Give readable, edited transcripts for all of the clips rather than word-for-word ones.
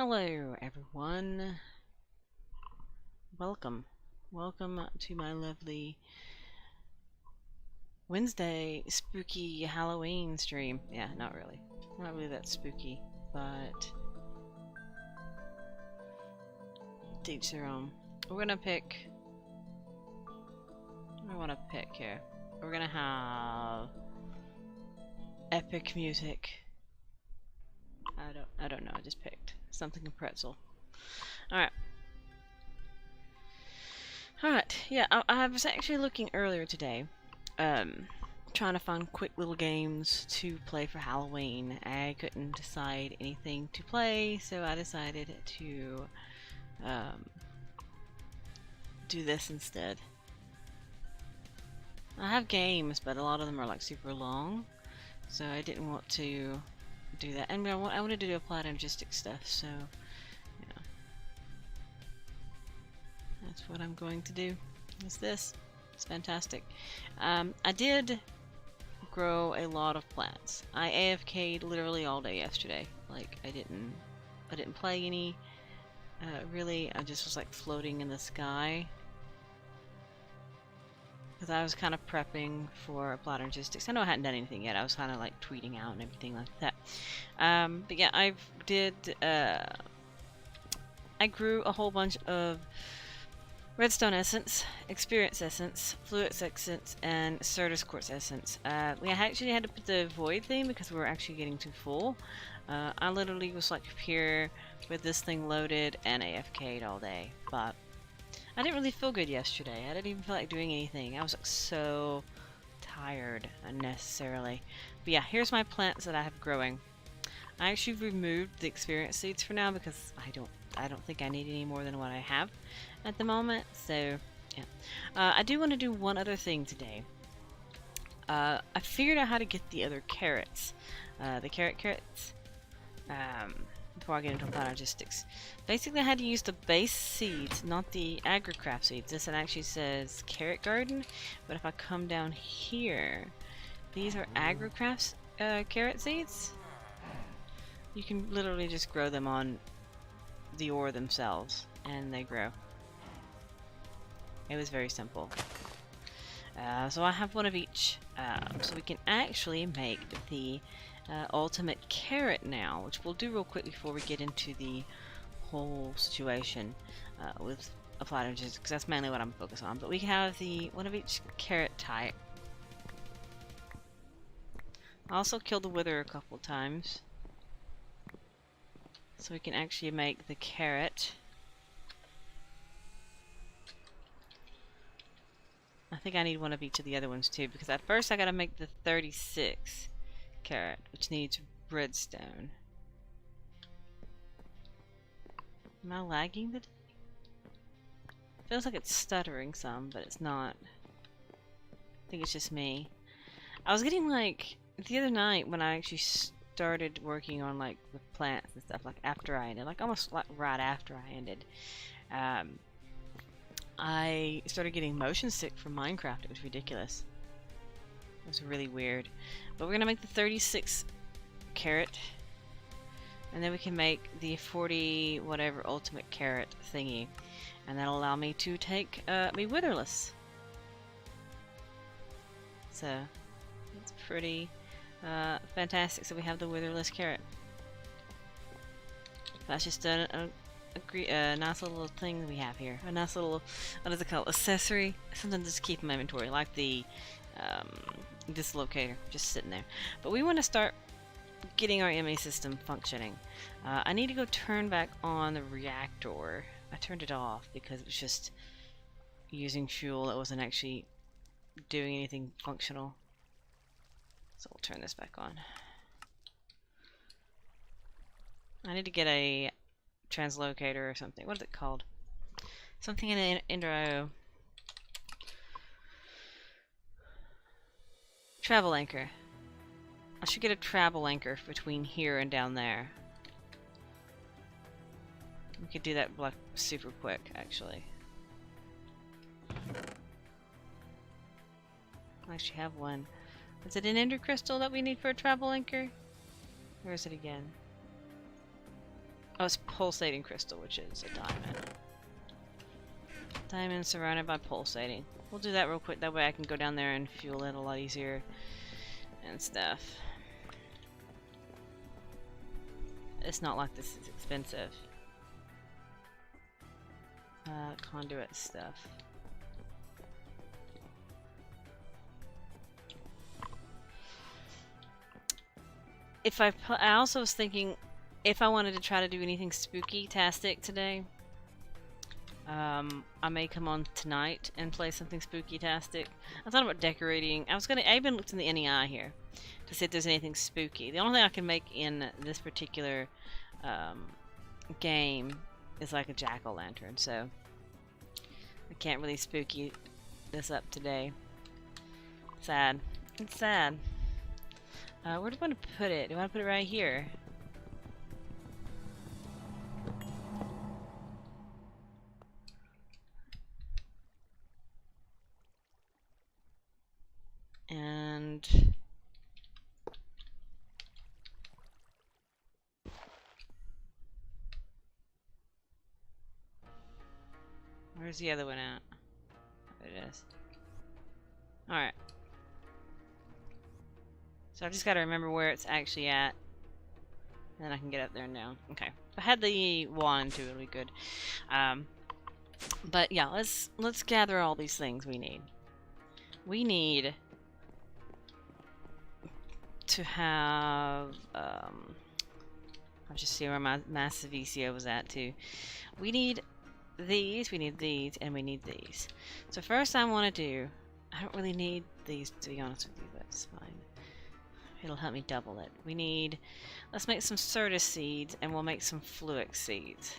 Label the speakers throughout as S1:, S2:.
S1: Hello everyone. Welcome. Welcome to my lovely Wednesday spooky Halloween stream. Yeah, not really. Not really that spooky, but to each their own. We're gonna pick what do I wanna pick here? We're gonna have epic music. I don't know, I just picked something in pretzel. Alright. Alright, yeah, I was actually looking earlier today, trying to find quick little games to play for Halloween. I couldn't decide anything to play, so I decided to do this instead. I have games, but a lot of them are like super long, so I didn't want to do that. And I wanted to do a lot of Energistics stuff, so yeah. That's what I'm going to do. Is this? It's fantastic. I did grow a lot of plants. I AFK'd literally all day yesterday. Like I didn't play any. Really, I just was like floating in the sky. Because I was kind of prepping for Applied Energistics. I know I hadn't done anything yet. I was kind of like tweeting out and everything like that. But yeah, I grew a whole bunch of redstone essence, experience essence, fluix essence, and Certus quartz essence. We actually had to put the void thing because we were actually getting too full. I literally was like here with this thing loaded and AFK'd all day, but I didn't really feel good yesterday. I didn't even feel like doing anything. I was like so tired unnecessarily. But yeah, here's my plants that I have growing. I actually removed the experience seeds for now because I don't think I need any more than what I have at the moment. So yeah, I do want to do one other thing today. I figured out how to get the other carrots, the carrots. Before I get into Energistics. Basically I had to use the base seeds, not the agricraft seeds. This one actually says carrot garden, but if I come down here, these are agricraft carrot seeds. You can literally just grow them on the ore themselves and they grow. It was very simple. So I have one of each, so we can actually make the ultimate carrot now, which we'll do real quick before we get into the whole situation with Applied Energies, because that's mainly what I'm focused on. But we have the one of each carrot type. I also killed the wither a couple times, so we can actually make the carrot. I think I need one of each of the other ones too, because at first I gotta make the 36 carrot, which needs redstone. Am I lagging today? Feels like it's stuttering some, but it's not. I think it's just me. I was getting like the other night when I actually started working on like the plants and stuff, like after I ended, like almost like right after I ended. I started getting motion sick from Minecraft. It was ridiculous. It was really weird. But we're gonna make the 36 carrot, and then we can make the 40 whatever ultimate carrot thingy, and that'll allow me to take me witherless. So it's pretty fantastic. So we have the witherless carrot. That's just a nice little thing we have here. A nice little, what is it called? Accessory? Something to just keep in my inventory, like the dislocator, just sitting there. But we want to start getting our MA system functioning. I need to go turn back on the reactor. I turned it off because it was just using fuel that wasn't actually doing anything functional. So we'll turn this back on. I need to get a translocator or something. What is it called? Something in the intro. Travel anchor. I should get a travel anchor between here and down there. We could do that like super quick, actually. I actually have one. Is it an ender crystal that we need for a travel anchor? Where is it again? Oh, it's pulsating crystal, which is a diamond. Diamond surrounded by pulsating. We'll do that real quick. That way I can go down there and fuel it a lot easier and stuff. It's not like this is expensive. Conduit stuff. I also was thinking if I wanted to try to do anything spooky-tastic today, I may come on tonight and play something spooky-tastic. I thought about decorating. I even looked in the NEI here to see if there's anything spooky. The only thing I can make in this particular game is like a jack-o'-lantern, so I can't really spooky this up today. Sad. It's sad. Where do I want to put it? Do I want to put it right here? And where's the other one at? There it is. Alright. So I've just got to remember where it's actually at. And then I can get up there and down. Okay. If I had the wand too, it'll be good. But yeah, let's gather all these things we need. We need to have I'll just see where my massive ECO was at too. We need these, and we need these. So first I want to do, I don't really need these to be honest with you, but it's fine. It'll help me double it. We need, let's make some Certus seeds and we'll make some Fluix seeds.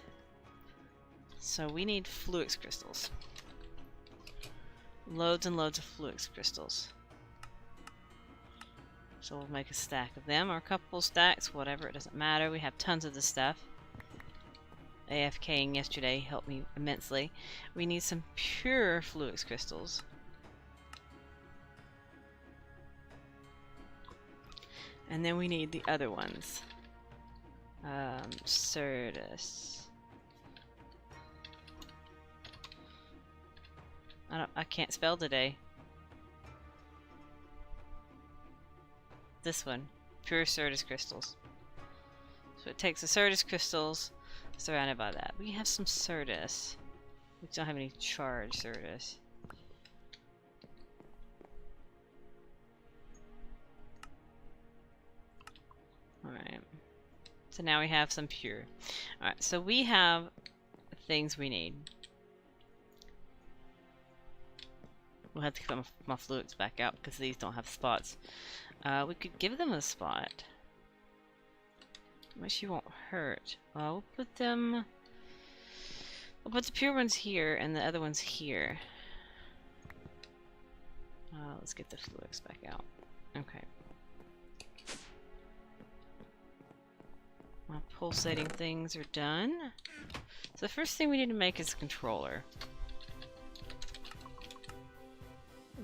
S1: So we need Fluix crystals. Loads and loads of Fluix crystals. So we'll make a stack of them, or a couple stacks, whatever, it doesn't matter. We have tons of this stuff. AFKing yesterday helped me immensely. We need some pure Fluix crystals. And then we need the other ones. Certus. I can't spell today. This one. Pure Certus crystals. So it takes the Certus crystals surrounded by that. We have some Certus. We don't have any charged Certus. Alright. So now we have some pure. Alright, so we have things we need. We'll have to get my Fluix back out because these don't have spots. We could give them a spot. Which you won't hurt. We'll put them... We'll put the pure ones here and the other ones here. Let's get the Fluix back out. Okay. My pulsating things are done. So the first thing we need to make is a controller.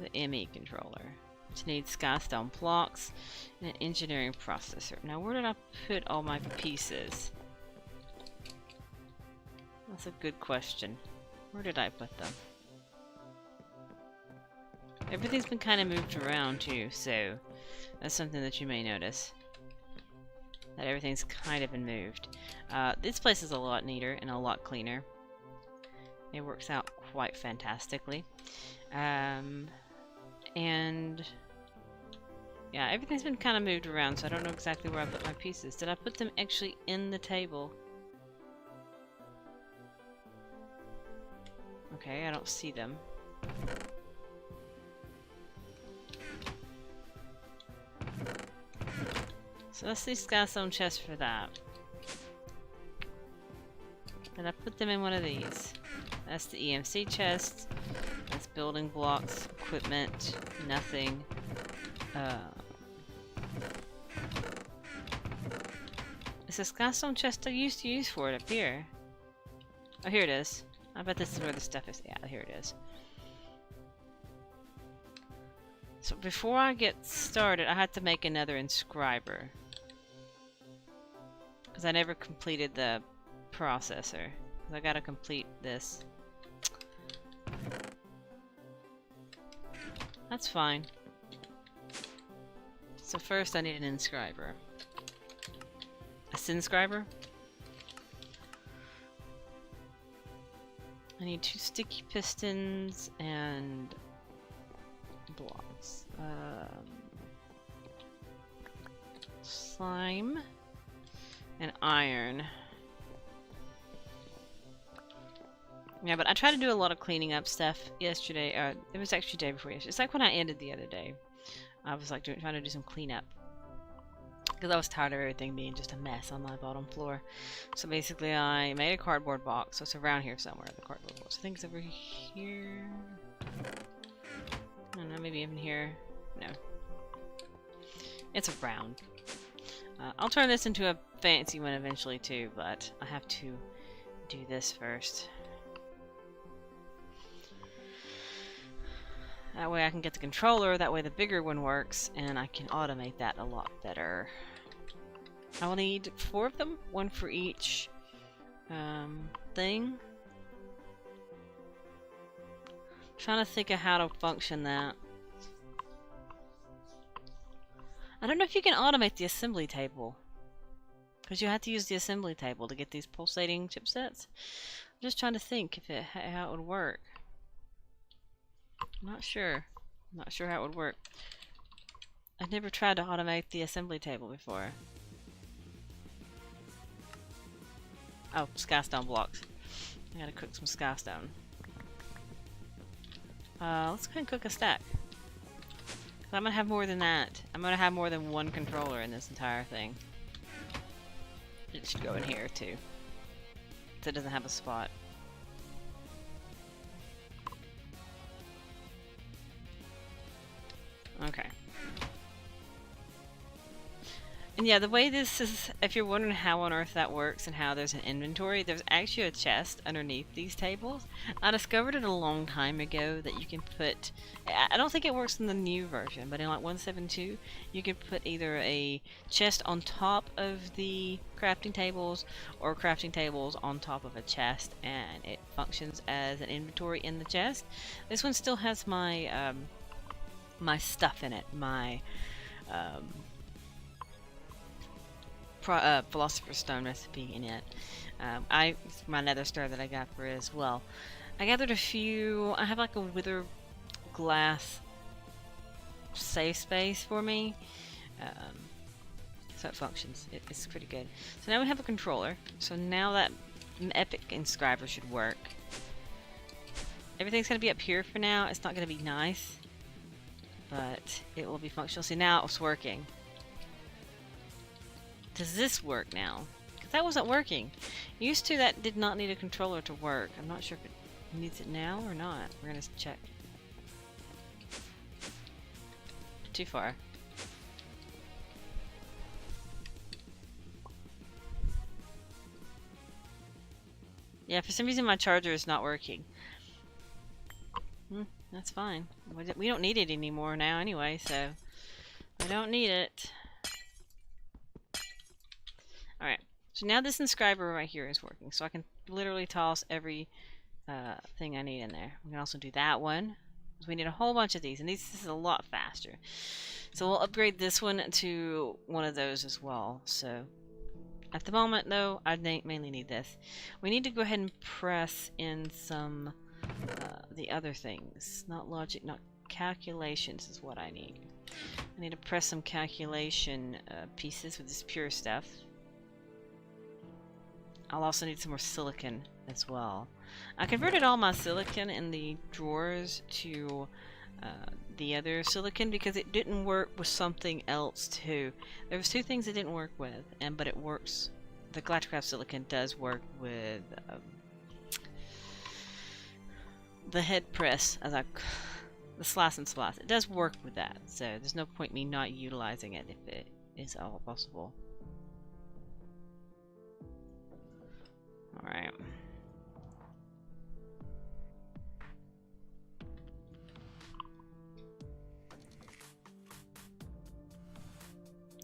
S1: The ME controller. Which needs skystone blocks and an engineering processor. Now where did I put all my pieces? That's a good question. Where did I put them? Everything's been kind of moved around too, so that's something that you may notice. That everything's kind of been moved. This place is a lot neater and a lot cleaner. It works out quite fantastically. And yeah, everything's been kind of moved around, so I don't know exactly where I put my pieces. Did I put them actually in the table? Okay, I don't see them. So let's see skystone chest for that. Did I put them in one of these? That's the EMC chest. That's building blocks, equipment, nothing. It's a skystone chest I used to use for it up here. Oh, here it is. I bet this is where the stuff is. Yeah, here it is. So before I get started, I had to make another inscriber. Because I never completed the processor. I gotta complete this. That's fine. So first I need an inscriber. A sinscriber? I need 2 sticky pistons and blocks. Slime and iron. Yeah, but I tried to do a lot of cleaning up stuff yesterday. It was actually the day before yesterday. It's like when I ended the other day. I was like trying to do some cleanup. Because I was tired of everything being just a mess on my bottom floor. So basically I made a cardboard box. So it's around here somewhere, the cardboard box. I think it's over here. I don't know, maybe even here. No. It's around. I'll turn this into a fancy one eventually too, but I have to do this first. That way I can get the controller, that way the bigger one works, and I can automate that a lot better. I will need 4 of them, 1 for each thing. Trying to think of how to function that. I don't know if you can automate the assembly table. Because you have to use the assembly table to get these pulsating chipsets. I'm just trying to think if how it would work. I'm not sure. I'm not sure how it would work. I've never tried to automate the assembly table before. Oh, skystone blocks. I gotta cook some skystone. Let's go ahead and cook a stack. I'm gonna have more than that. I'm gonna have more than 1 controller in this entire thing. It should go in here too. So it doesn't have a spot. Okay. And yeah, the way this is, if you're wondering how on earth that works and how there's an inventory, there's actually a chest underneath these tables. I discovered it a long time ago that you can put, I don't think it works in the new version, but in like 1.7.2, you can put either a chest on top of the crafting tables or crafting tables on top of a chest, and it functions as an inventory in the chest. This one still has my, my stuff in it, my, Philosopher's Stone recipe in it. My nether star that I got for it as well. I gathered a few. I have like a wither glass safe space for me, so it functions. It's pretty good. So now we have a controller. So now that an epic inscriber should work. Everything's gonna be up here for now. It's not gonna be nice, but it will be functional. See, now it's working. Does this work now? Because that wasn't working. Used to, that did not need a controller to work. I'm not sure if it needs it now or not. We're gonna check. Too far. Yeah, for some reason my charger is not working. That's fine. We don't need it anymore now anyway, so we don't need it. Alright, so now this inscriber right here is working, so I can literally toss every thing I need in there. We can also do that one, because we need a whole bunch of these, and this is a lot faster. So we'll upgrade this one to one of those as well. So at the moment, though, I mainly need this. We need to go ahead and press in some the other things. Not logic, not calculations is what I need. I need to press some calculation pieces with this pure stuff. I'll also need some more silicon as well. I converted all my silicon in the drawers to the other silicon because it didn't work with something else too. There was 2 things it didn't work with, but it works. The Galacticraft silicon does work with the head press, the slice and splice. It does work with that, so there's no point me not utilizing it if it is all possible. Alright.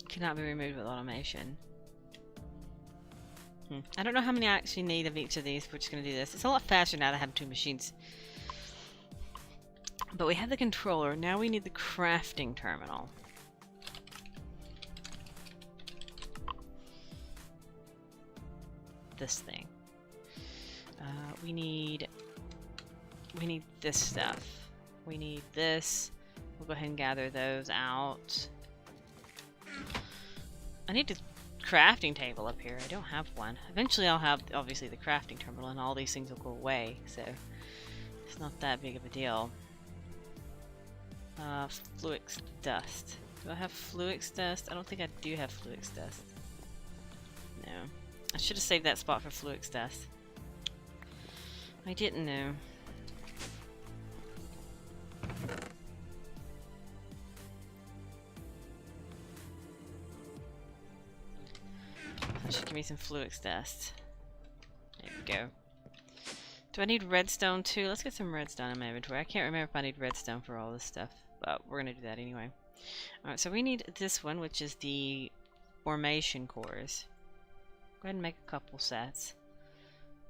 S1: Cannot be removed with automation. I don't know how many I actually need of each of these. We're just going to do this. It's a lot faster now to have two machines. But we have the controller. Now we need the crafting terminal. This thing. We need this stuff. We need this. We'll go ahead and gather those out. I need a crafting table up here. I don't have one. Eventually I'll have, obviously, the crafting terminal and all these things will go away, so it's not that big of a deal. Fluix dust. Do I have Fluix dust? I don't think I do have Fluix dust. No. I should have saved that spot for Fluix dust. I didn't know. That should give me some Fluix dust. There we go. Do I need redstone too? Let's get some redstone in my inventory. I can't remember if I need redstone for all this stuff, but we're gonna do that anyway. Alright, so we need this one, which is the formation cores. Go ahead and make a couple sets.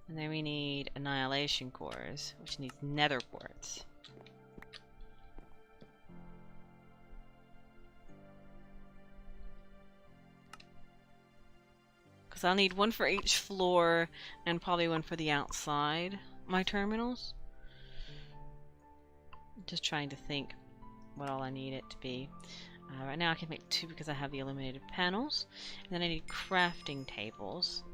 S1: And then we need annihilation cores, which needs nether quartz. Because I'll need one for each floor and probably one for the outside my terminals. Just trying to think what all I need it to be. Right now I can make 2 because I have the illuminated panels. And then I need crafting tables.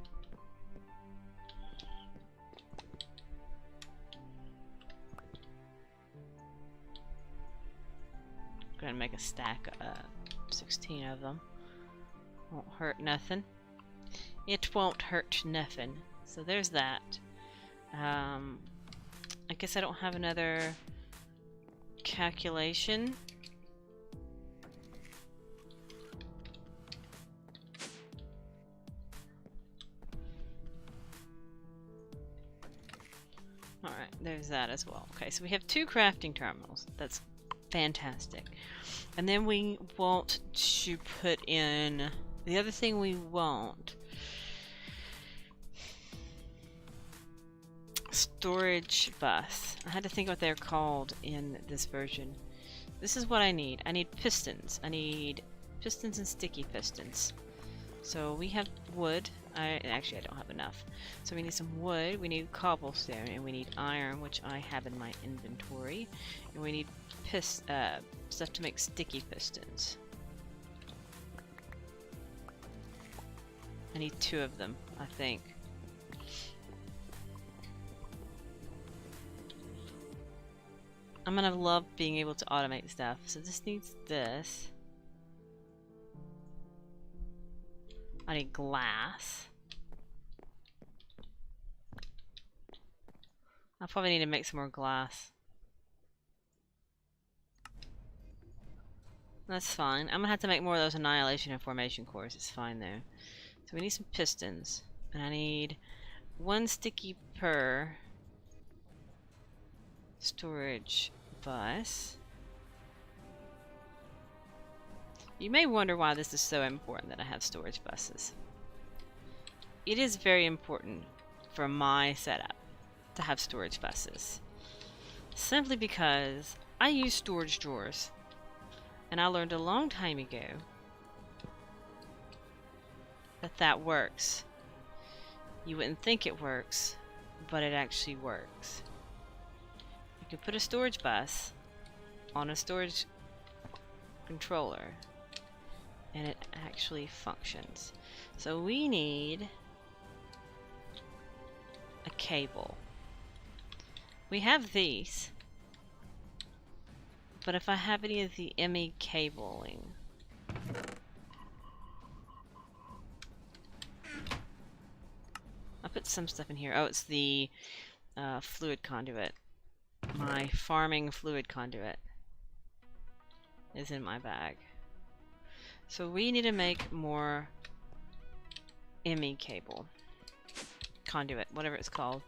S1: Go ahead and make a stack of 16 of them. Won't hurt nothing. It won't hurt nothing. So there's that. I guess I don't have another calculation. Alright, there's that as well. Okay, so we have 2 crafting terminals. That's fantastic. And then we want to put in... The other thing we want... Storage bus. I had to think what they're called in this version. This is what I need. I need pistons. I need pistons and sticky pistons. So we have wood. Actually, I don't have enough. So we need some wood, we need cobblestone, and we need iron, which I have in my inventory. And we need stuff to make sticky pistons. I need 2 of them, I think. I'm gonna love being able to automate stuff. So this needs this. I need glass. I probably need to make some more glass. That's fine. I'm gonna have to make more of those annihilation and formation cores. It's fine though. So we need some pistons. And I need 1 sticky per storage bus. You may wonder why this is so important that I have storage buses. It is very important for my setup to have storage buses. Simply because I use storage drawers. And I learned a long time ago that works. You wouldn't think it works, but it actually works. You can put a storage bus on a storage controller and it actually functions. So we need a cable. We have these, but if I have any of the ME cabling, I'll put some stuff in here. Oh, it's the fluid conduit. My farming fluid conduit is in my bag. So we need to make more ME cable. Conduit, whatever it's called.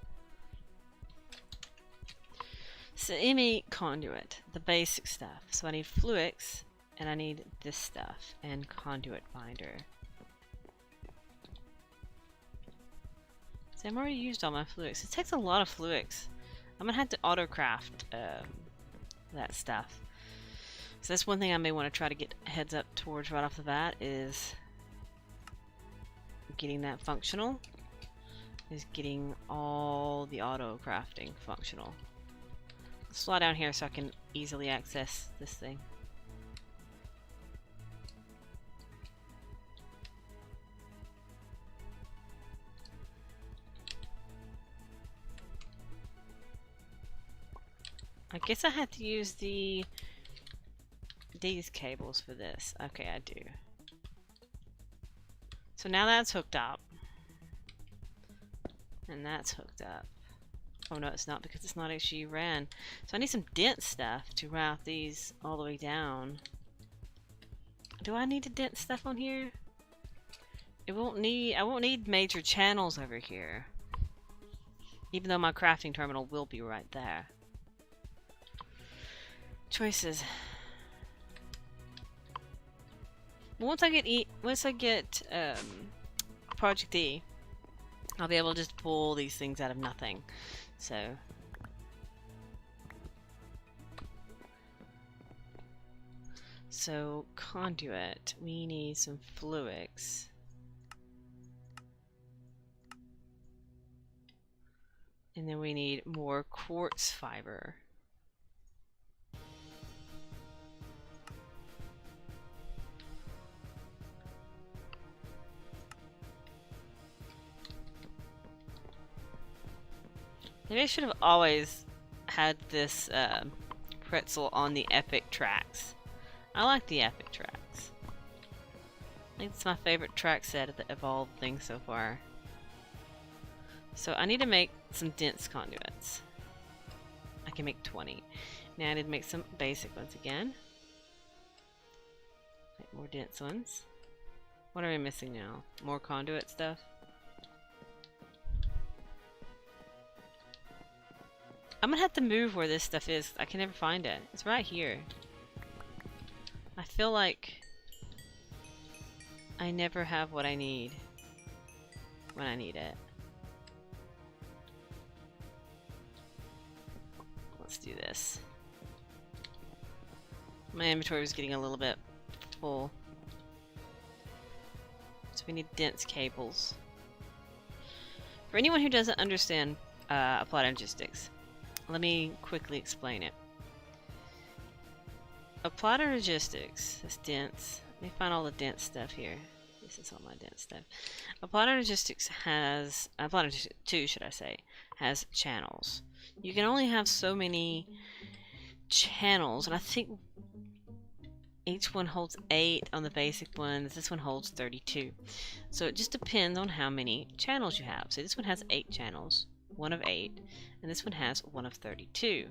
S1: So ME conduit, the basic stuff. So I need Fluix, and I need this stuff, and conduit binder. See, I've already used all my fluids. It takes a lot of fluids. I'm gonna have to auto-craft that stuff. So that's one thing I may want to try to get heads up towards right off the bat, is getting that functional. Is getting all the auto-crafting functional. Let's fly down here so I can easily access this thing. I guess I had to use these cables for this. Okay, I do. So now that's hooked up. And that's hooked up. Oh no, it's not, because it's not actually ran. So I need some dense stuff to route these all the way down. Do I need to dent stuff on here? I won't need major channels over here. Even though my crafting terminal will be right there. Choices. Once I get Project E, I'll be able to just pull these things out of nothing. So conduit, we need some fluids. And then we need more quartz fiber. Maybe I should have always had this pretzel on the epic tracks. I like the epic tracks. I think it's my favorite track set of all the things so far. So I need to make some dense conduits. I can make 20. Now I need to make some basic ones again. Make more dense ones. What are we missing now? More conduit stuff? I'm gonna have to move where this stuff is. I can never find it. It's right here. I feel like I never have what I need when I need it. Let's do this. My inventory was getting a little bit full. So we need dense cables. For anyone who doesn't understand applied energistics, let me quickly explain it. Applied energistics is dense. Let me find all the dense stuff here. This is all my dense stuff. Applied energistics has, applied energistics 2 should I say, has channels. You can only have so many channels, and I think each one holds 8 on the basic ones. This one holds 32. So it just depends on how many channels you have. So this one has 8 channels, 1 of 8, and this one has 1 of 32.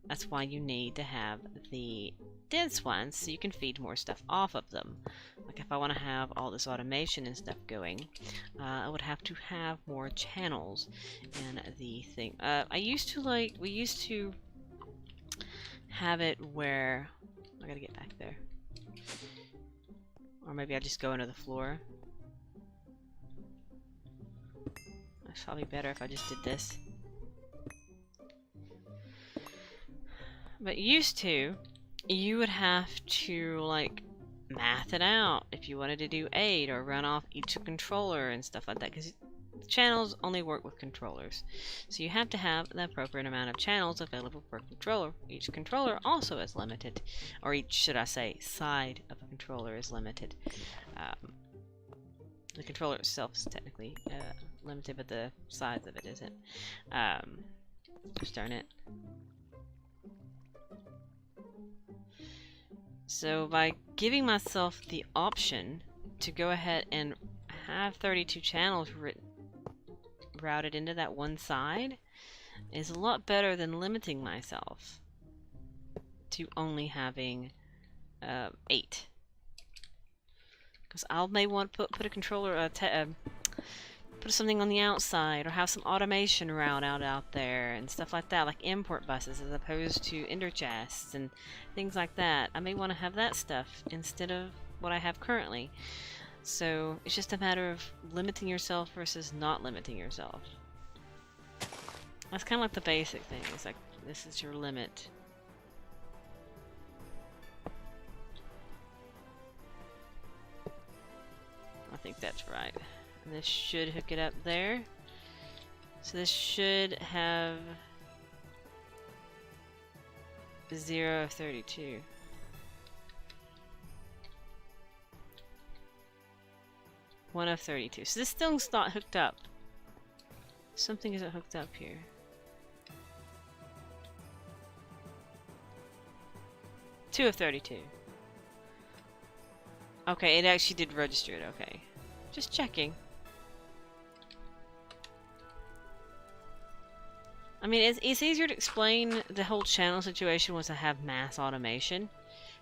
S1: That's why you need to have the dense ones so you can feed more stuff off of them. Like if I want to have all this automation and stuff going, I would have to have more channels in the thing. We used to have it where, I gotta get back there. Or maybe I just go into the floor. It's probably better if I just did this. But used to, you would have to like math it out if you wanted to do 8 or run off each controller and stuff like that, because channels only work with controllers. So you have to have the appropriate amount of channels available per controller. Each controller also is limited, or each, should I say, side of a controller is limited. The controller itself is technically limited, but the size of it isn't. Gosh darn it. So by giving myself the option to go ahead and have 32 channels routed into that one side is a lot better than limiting myself to only having 8. Because I may want to put a controller, put something on the outside, or have some automation route out there and stuff like that, like import buses as opposed to ender chests and things like that. I may want to have that stuff instead of what I have currently. So it's just a matter of limiting yourself versus not limiting yourself. That's kind of like the basic thing. It's like, this is your limit. I think that's right. And this should hook it up there. So this should have 0 of 32. One of 32. So this thing's not hooked up. Something isn't hooked up here. Two of 32. Okay, it actually did register it. Okay. Just checking. I mean, it's easier to explain the whole channel situation once I have mass automation.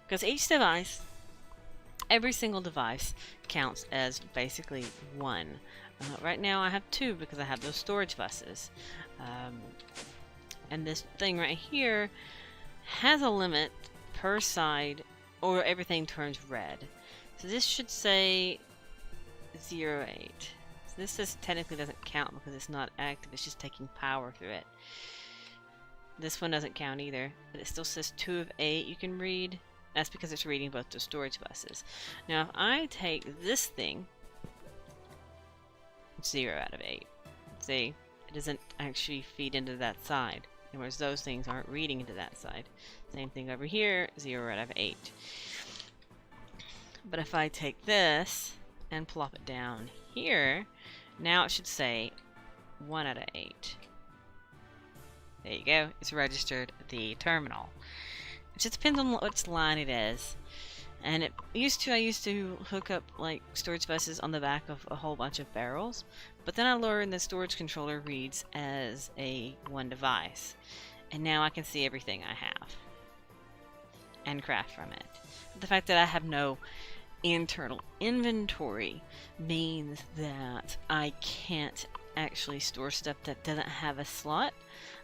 S1: Because each device, every single device, counts as basically one. Right now I have two because I have those storage buses. And this thing right here has a limit per side or everything turns red. So this should say 0.8. So this just technically doesn't count because it's not active, it's just taking power through it. This one doesn't count either, but it still says 2 of 8 you can read. That's because it's reading both the storage buses. Now if I take this thing, 0 out of 8. See, it doesn't actually feed into that side. Whereas those things aren't reading into that side. Same thing over here, 0 out of 8. But if I take this and plop it down here, now it should say 1 out of 8. There you go, it's registered the terminal. It just depends on which line it is. And I used to hook up like storage buses on the back of a whole bunch of barrels, but then I learned the storage controller reads as a one device, and now I can see everything I have and craft from it. The fact that I have no internal inventory means that I can't actually store stuff that doesn't have a slot.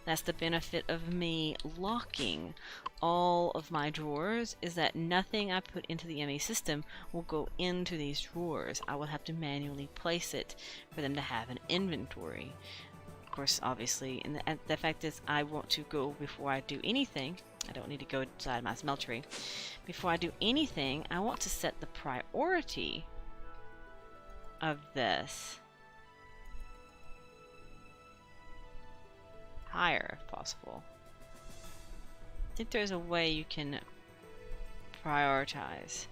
S1: That's the benefit of me locking all of my drawers, is that nothing I put into the ME system will go into these drawers. I will have to manually place it for them to have an inventory. Of course, obviously, and the fact is I want to go before I do anything. I don't need to go inside my smeltery. Before I do anything, I want to set the priority of this higher if possible. I think there's a way you can prioritize.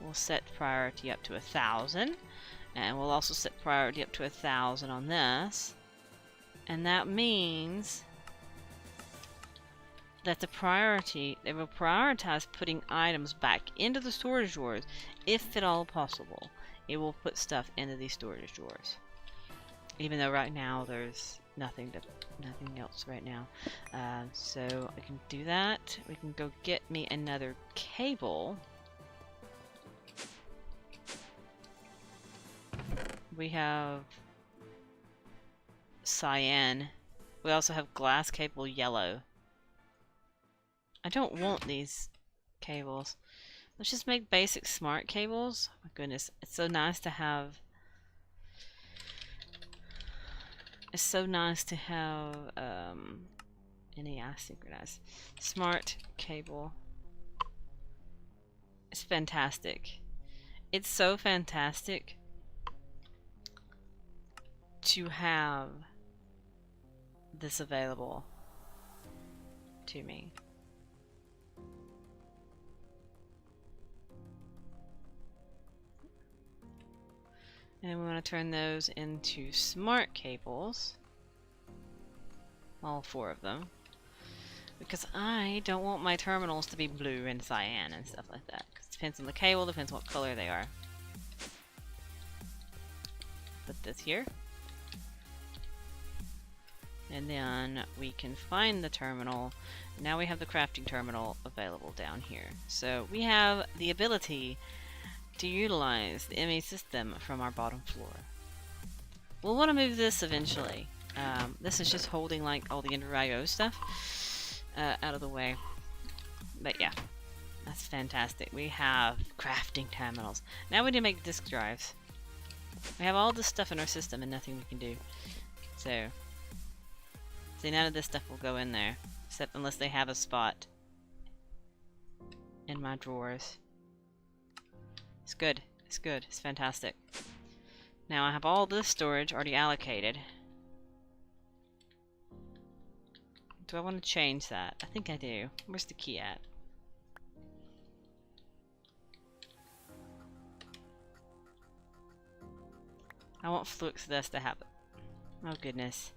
S1: We'll set priority up to 1,000, and we'll also set priority up to 1,000 on this, and that means that the priority, they will prioritize putting items back into the storage drawers if at all possible. It will put stuff into these storage drawers, even though right now there's nothing else right now. So I can do that. We can go get me another cable. We have cyan. We also have glass cable yellow. I don't want these cables. Let's just make basic smart cables. Oh my goodness, it's so nice to have. It's so nice to have any asynchronous smart cable. It's fantastic. It's so fantastic to have this available to me. And we want to turn those into smart cables. All 4 of them. Because I don't want my terminals to be blue and cyan and stuff like that. It depends on the cable, depends what color they are. Put this here. And then we can find the terminal. Now we have the crafting terminal available down here. So we have the ability to utilize the ME system from our bottom floor. We'll want to move this eventually. This is just holding like all the Ender IO stuff. out of the way. But yeah, that's fantastic. We have crafting terminals. Now we need to make disk drives. We have all this stuff in our system and nothing we can do. So, see, none of this stuff will go in there, except unless they have a spot in my drawers. It's good. It's good. It's fantastic. Now I have all this storage already allocated. Do I want to change that? I think I do. Where's the key at? I want Flux this to happen. Oh goodness.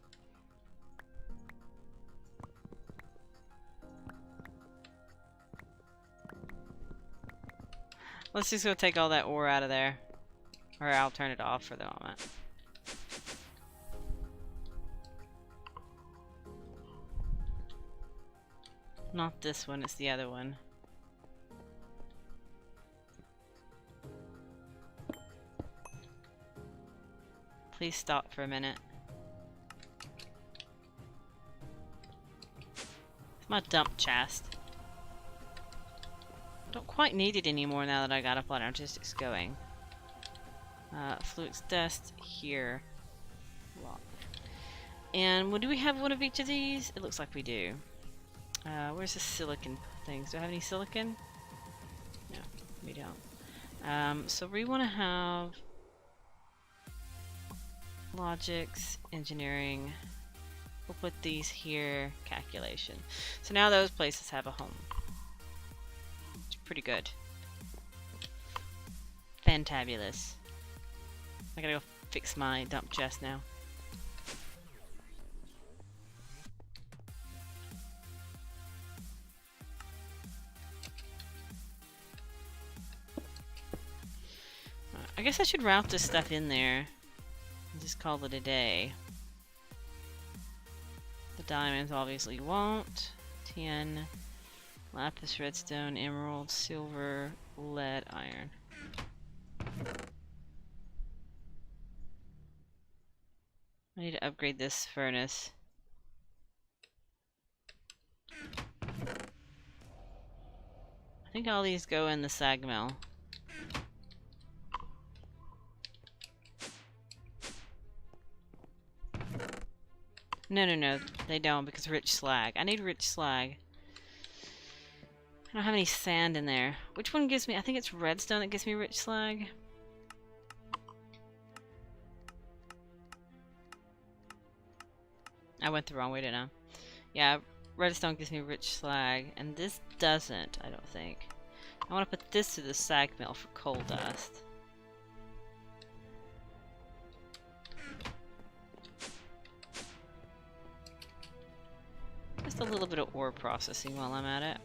S1: Let's just go take all that ore out of there. Or I'll turn it off for the moment. Not this one, it's the other one. Please stop for a minute. It's my dump chest. Don't quite need it anymore now that I got Applied Energistics going. Fluix dust here. Lock. And do we have one of each of these? It looks like we do. Where's the silicon things? Do I have any silicon? No, we don't. So we want to have logics, engineering. We'll put these here, calculation. So now those places have a home. It's pretty good. Fantabulous. I gotta go fix my dump chest now. I guess I should route this stuff in there and just call it a day. The diamonds obviously won't. Tin, lapis, redstone, emerald, silver, lead, iron. I need to upgrade this furnace. I think all these go in the sag mill. No, they don't because rich slag. I need rich slag. I don't have any sand in there. Which one gives me? I think it's redstone that gives me rich slag. I went the wrong way, didn't I? Yeah, redstone gives me rich slag, and this doesn't, I don't think. I want to put this to the sag mill for coal dust. Just a little bit of ore processing while I'm at it.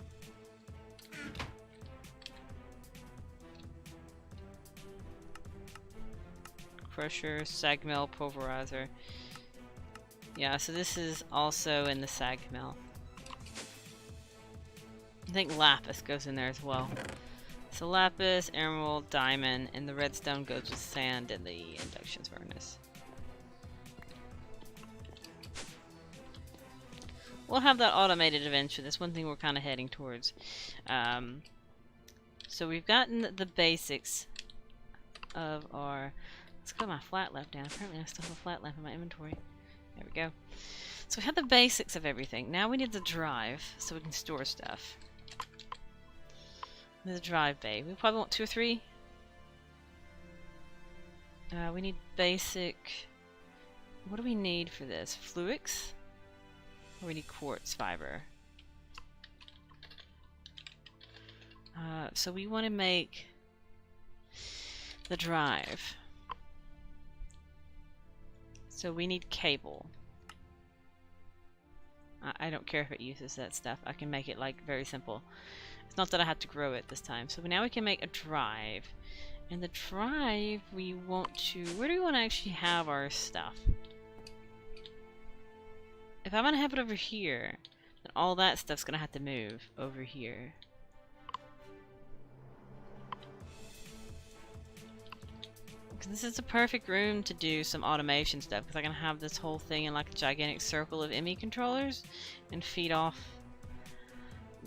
S1: Crusher, sag mill, pulverizer. Yeah, so this is also in the sag mill. I think lapis goes in there as well. So lapis, emerald, diamond, and the redstone goes with sand in the induction furnace. We'll have that automated eventually. That's one thing we're kind of heading towards. So we've gotten the basics of our... Let's put my flat lamp down. Apparently I still have a flat lamp in my inventory. There we go. So we have the basics of everything. Now we need the drive so we can store stuff. The drive bay. We probably want 2 or 3. We need basic... What do we need for this? Fluix? Or we need quartz fiber. So we want to make the drive. So we need cable. I don't care if it uses that stuff. I can make it like very simple. It's not that I have to grow it this time. So now we can make a drive. And the drive we want to... Where do we want to actually have our stuff? If I'm going to have it over here, then all that stuff's going to have to move over here. Because this is the perfect room to do some automation stuff, because I can have this whole thing in like a gigantic circle of ME controllers and feed off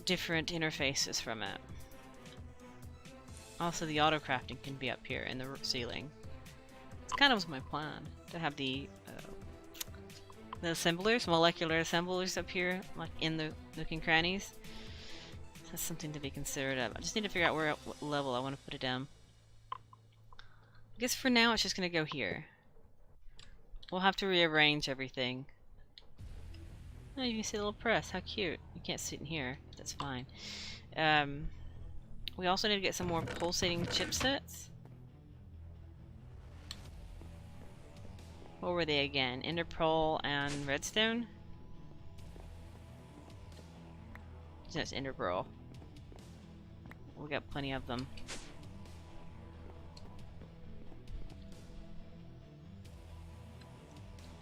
S1: different interfaces from it. Also, the auto crafting can be up here in the ceiling. It's kind of was my plan to have the assemblers, molecular assemblers up here, like in the nook and crannies. So that's something to be considered of. I just need to figure out what level I want to put it down. I guess for now it's just going to go here. We'll have to rearrange everything. Oh, you can see a little press. How cute. You can't sit in here. That's fine. We also need to get some more pulsating chipsets. What were they again? Interpol and redstone? That's Interpol. We got plenty of them.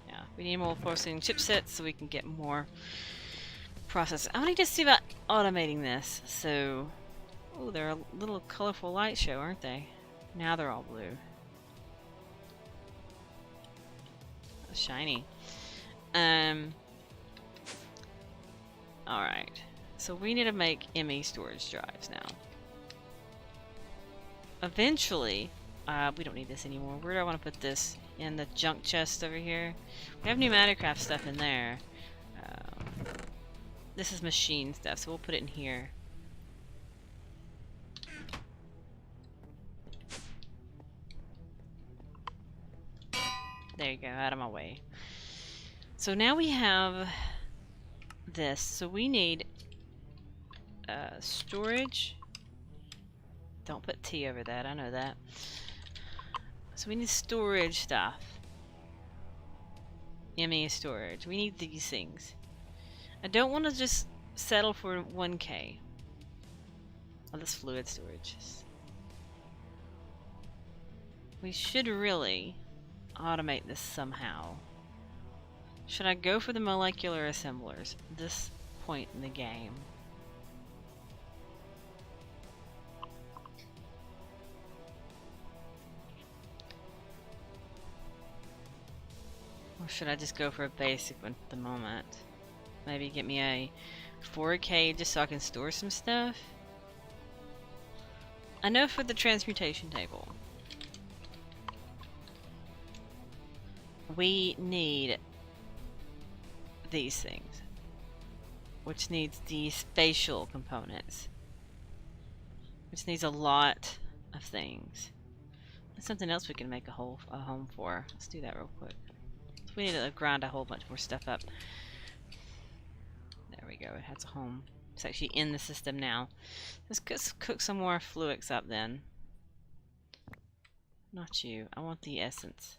S1: Yeah, we need more pulsating chipsets so we can get more processors. I need to see about automating this. So, oh, they're a little colorful light show, aren't they? Now they're all blue. Shiny. Alright. So we need to make ME storage drives now. Eventually, we don't need this anymore. Where do I want to put this? In the junk chest over here? We have pneumaticraft stuff in there. This is machine stuff, so we'll put it in here. There you go, out of my way. So now we have this. So we need storage. Don't put T over that, I know that. So we need storage stuff. ME storage. We need these things. I don't want to just settle for 1K. Oh, this fluid storage. We should really automate this somehow. Should I go for the molecular assemblers at this point in the game? Or should I just go for a basic one at the moment? Maybe get me a 4K just so I can store some stuff? I know for the transmutation table we need these things, which needs the spatial components, which needs a lot of things. That's something else we can make a home for. Let's do that real quick. So we need to grind a whole bunch more stuff up. There we go, it has a home. It's actually in the system now. Let's cook some more fluids up then. Not you, I want the essence.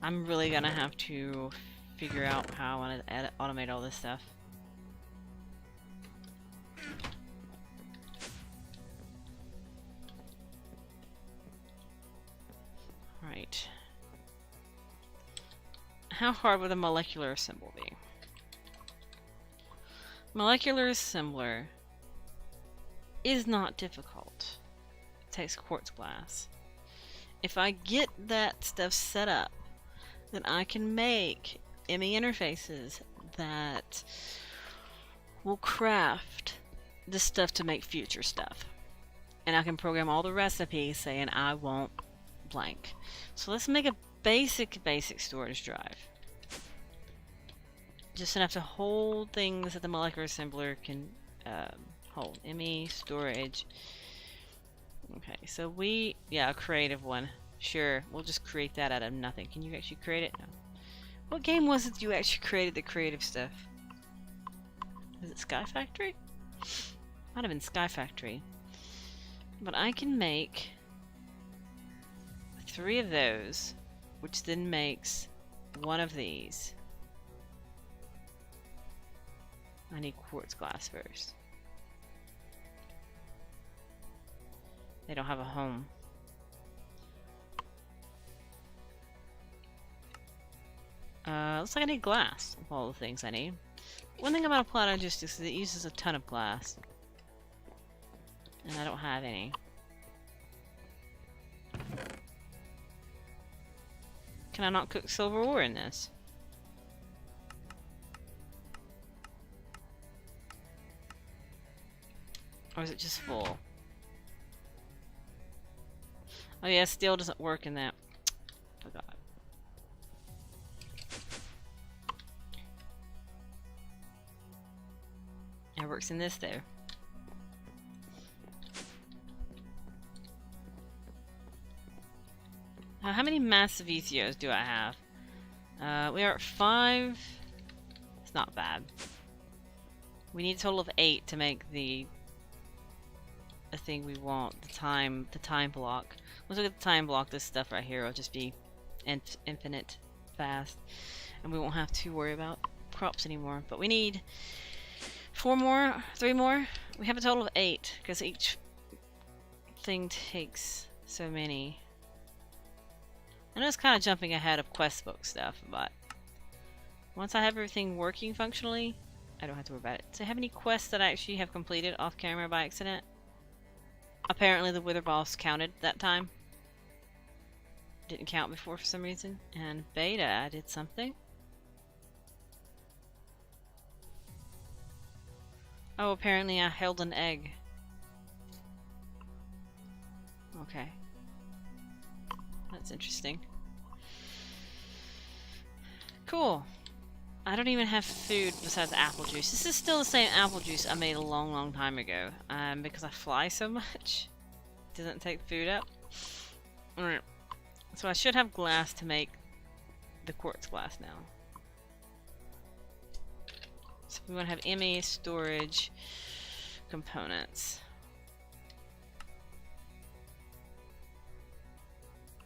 S1: I'm really gonna have to figure out how I want to automate all this stuff. Right. How hard would a molecular assembler be? Molecular assembler is not difficult. It takes quartz glass. If I get that stuff set up, then I can make ME interfaces that will craft this stuff to make future stuff. And I can program all the recipes saying I want blank. So let's make a basic storage drive. Just enough to hold things that the molecular assembler can hold. ME storage. Okay, so yeah, a creative one. Sure, we'll just create that out of nothing. Can you actually create it? No. What game was it you actually created the creative stuff? Is it Sky Factory? Might have been Sky Factory. But I can make 3 of those, which then makes 1 of these. I need quartz glass first. They don't have a home. Looks like I need glass of all the things I need. One thing about Applied Energistics is it uses a ton of glass. And I don't have any. Can I not cook silver ore in this? Or is it just full? Oh yeah, steel doesn't work in that. Forgot. It works in this though. Now, how many massive ECOs do I have? We are at 5. It's not bad. We need a total of 8 to make the thing we want. The time block. Once we get the time block, this stuff right here will just be infinite fast, and we won't have to worry about crops anymore. But we need 4 more, 3 more. We have a total of 8 because each thing takes so many. I know it's kind of jumping ahead of quest book stuff, but once I have everything working functionally, I don't have to worry about it. Do I have any quests that I actually have completed off camera by accident? Apparently the Wither Boss counted that time. Didn't count before for some reason. And beta, I did something. Oh, apparently I held an egg. Okay. That's interesting. Cool. I don't even have food besides apple juice. This is still the same apple juice I made a long, long time ago. Because I fly so much. It doesn't take food up. Alright. So I should have glass to make the quartz glass now. So we want to have ME, storage, components.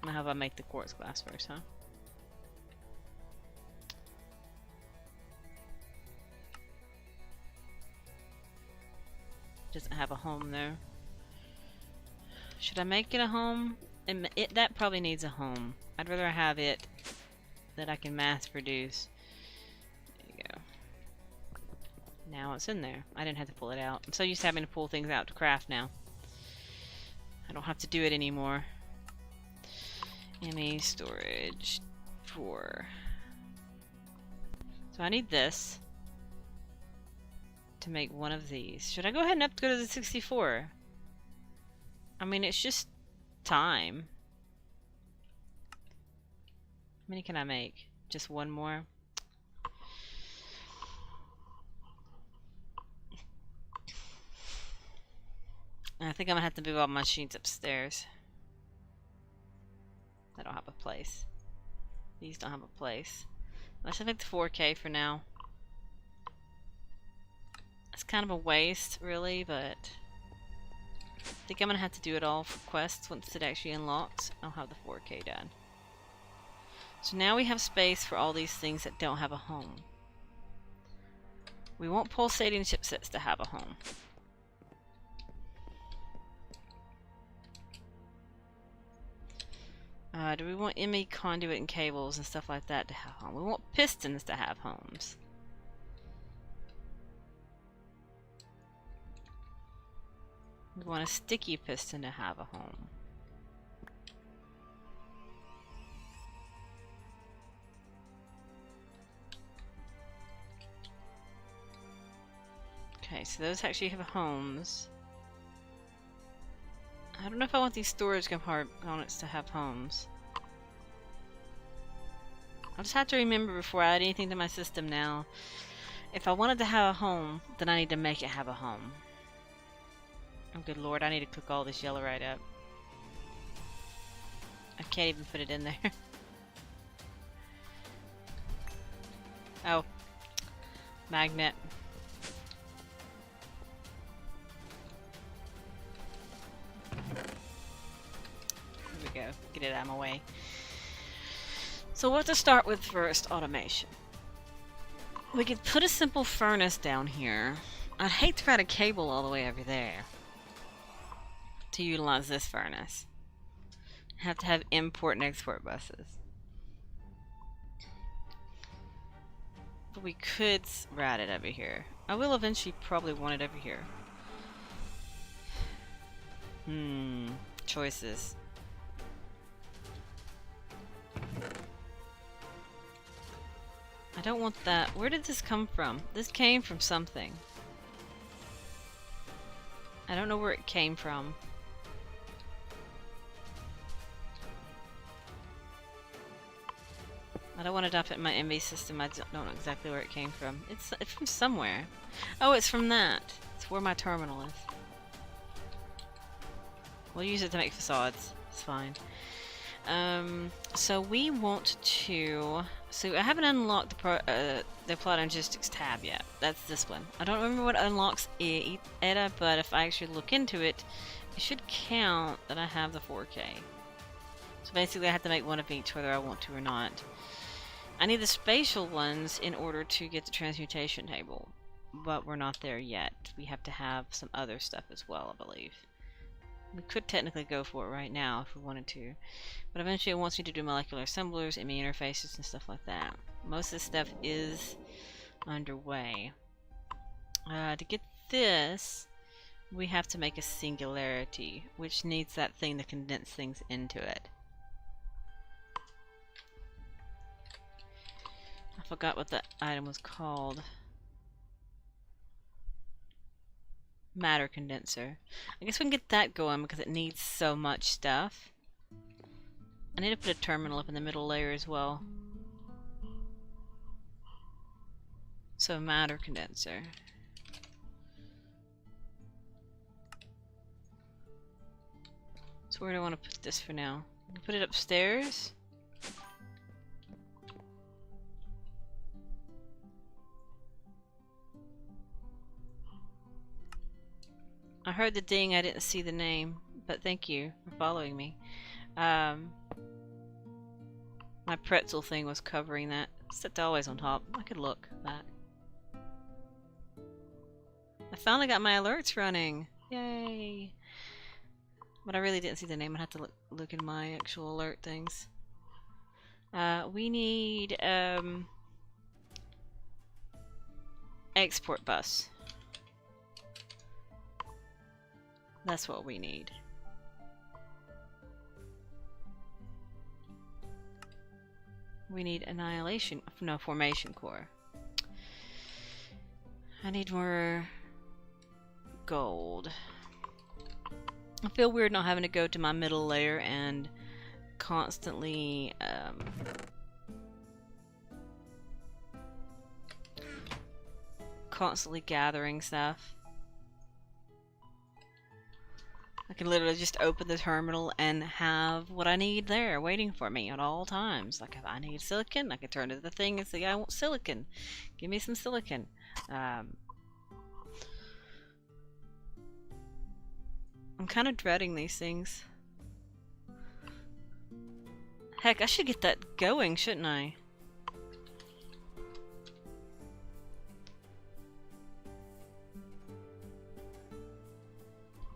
S1: Now how about I make the quartz glass first, huh? Doesn't have a home though. Should I make it a home? That probably needs a home. I'd rather have it that I can mass produce. There you go. Now it's in there. I didn't have to pull it out. I'm so used to having to pull things out to craft now. I don't have to do it anymore. ME storage 4. So I need this to make one of these. Should I go ahead and go to the 64? I mean, it's just time. How many can I make? Just one more? I think I'm gonna have to move all my machines upstairs. I don't have a place. These don't have a place. Let's make the 4K for now. It's kind of a waste, really, but I think I'm gonna have to do it all for quests once it actually unlocks. I'll have the 4K done. So now we have space for all these things that don't have a home. We want pulsating chipsets to have a home. Do we want ME conduit and cables and stuff like that to have homes? We want pistons to have homes. We want a sticky piston to have a home. Okay, so those actually have homes. I don't know if I want these storage components to have homes. I'll just have to remember before I add anything to my system now. If I wanted to have a home, then I need to make it have a home. Oh good lord, I need to cook all this yellow right up. I can't even put it in there. Oh. Magnet. There we go. Get it out of my way. So what to start with first? Automation. We could put a simple furnace down here. I'd hate to run a cable all the way over there to utilize this furnace. Have to have import and export buses. But we could route it over here. I will eventually probably want it over here. Choices. I don't want that. Where did this come from? This came from something. I don't know where it came from. I don't want to dump it in my MV system. I don't know exactly where it came from. It's from somewhere. Oh, it's from that. It's where my terminal is. We'll use it to make facades. It's fine. So we want to... So I haven't unlocked the Plot Energistics tab yet. That's this one. I don't remember what unlocks ETA, but if I actually look into it, it should count that I have the 4K. So basically I have to make one of each whether I want to or not. I need the spatial ones in order to get the transmutation table, but we're not there yet. We have to have some other stuff as well, I believe. We could technically go for it right now if we wanted to, but eventually it wants me to do molecular assemblers, ME interfaces, and stuff like that. Most of this stuff is underway. To get this, we have to make a singularity, which needs that thing to condense things into it. I forgot what that item was called. Matter condenser. I guess we can get that going because it needs so much stuff. I need to put a terminal up in the middle layer as well. So matter condenser. So where do I want to put this for now? Put it upstairs. I heard the ding, I didn't see the name, but thank you for following me. My pretzel thing was covering that. It's always on top. I could look back. I finally got my alerts running! Yay! But I really didn't see the name. I'd have to look in my actual alert things. We need export bus. That's what we need. We need annihilation, no, formation core. I need more gold. I feel weird not having to go to my middle layer and constantly gathering stuff. I can literally just open the terminal and have what I need there waiting for me at all times. Like if I need silicon, I can turn to the thing and say, I want silicon. Give me some silicon. I'm kind of dreading these things. Heck, I should get that going, shouldn't I?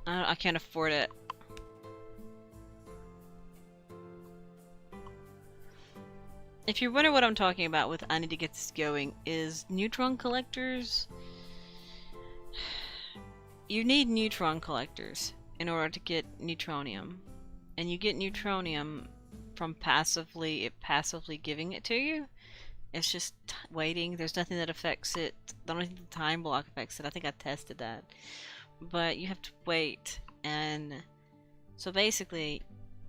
S1: I can't afford it. If you're wondering what I'm talking about with I need to get this going, is neutron collectors. You need neutron collectors in order to get neutronium. And you get neutronium from passively giving it to you. It's just waiting. There's nothing that affects it. I don't think the time block affects it. I think I tested that. But you have to wait, and so basically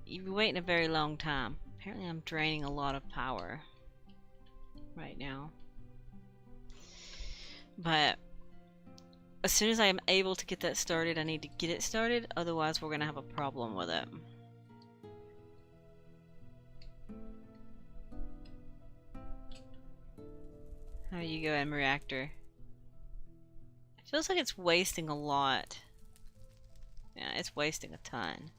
S1: you're waiting a very long time. Apparently I'm draining a lot of power right now, but as soon as I am able to get that started, I need to get it started, otherwise we're gonna have a problem with it. How you go, M reactor? Feels like it's wasting a lot. Yeah, it's wasting a ton.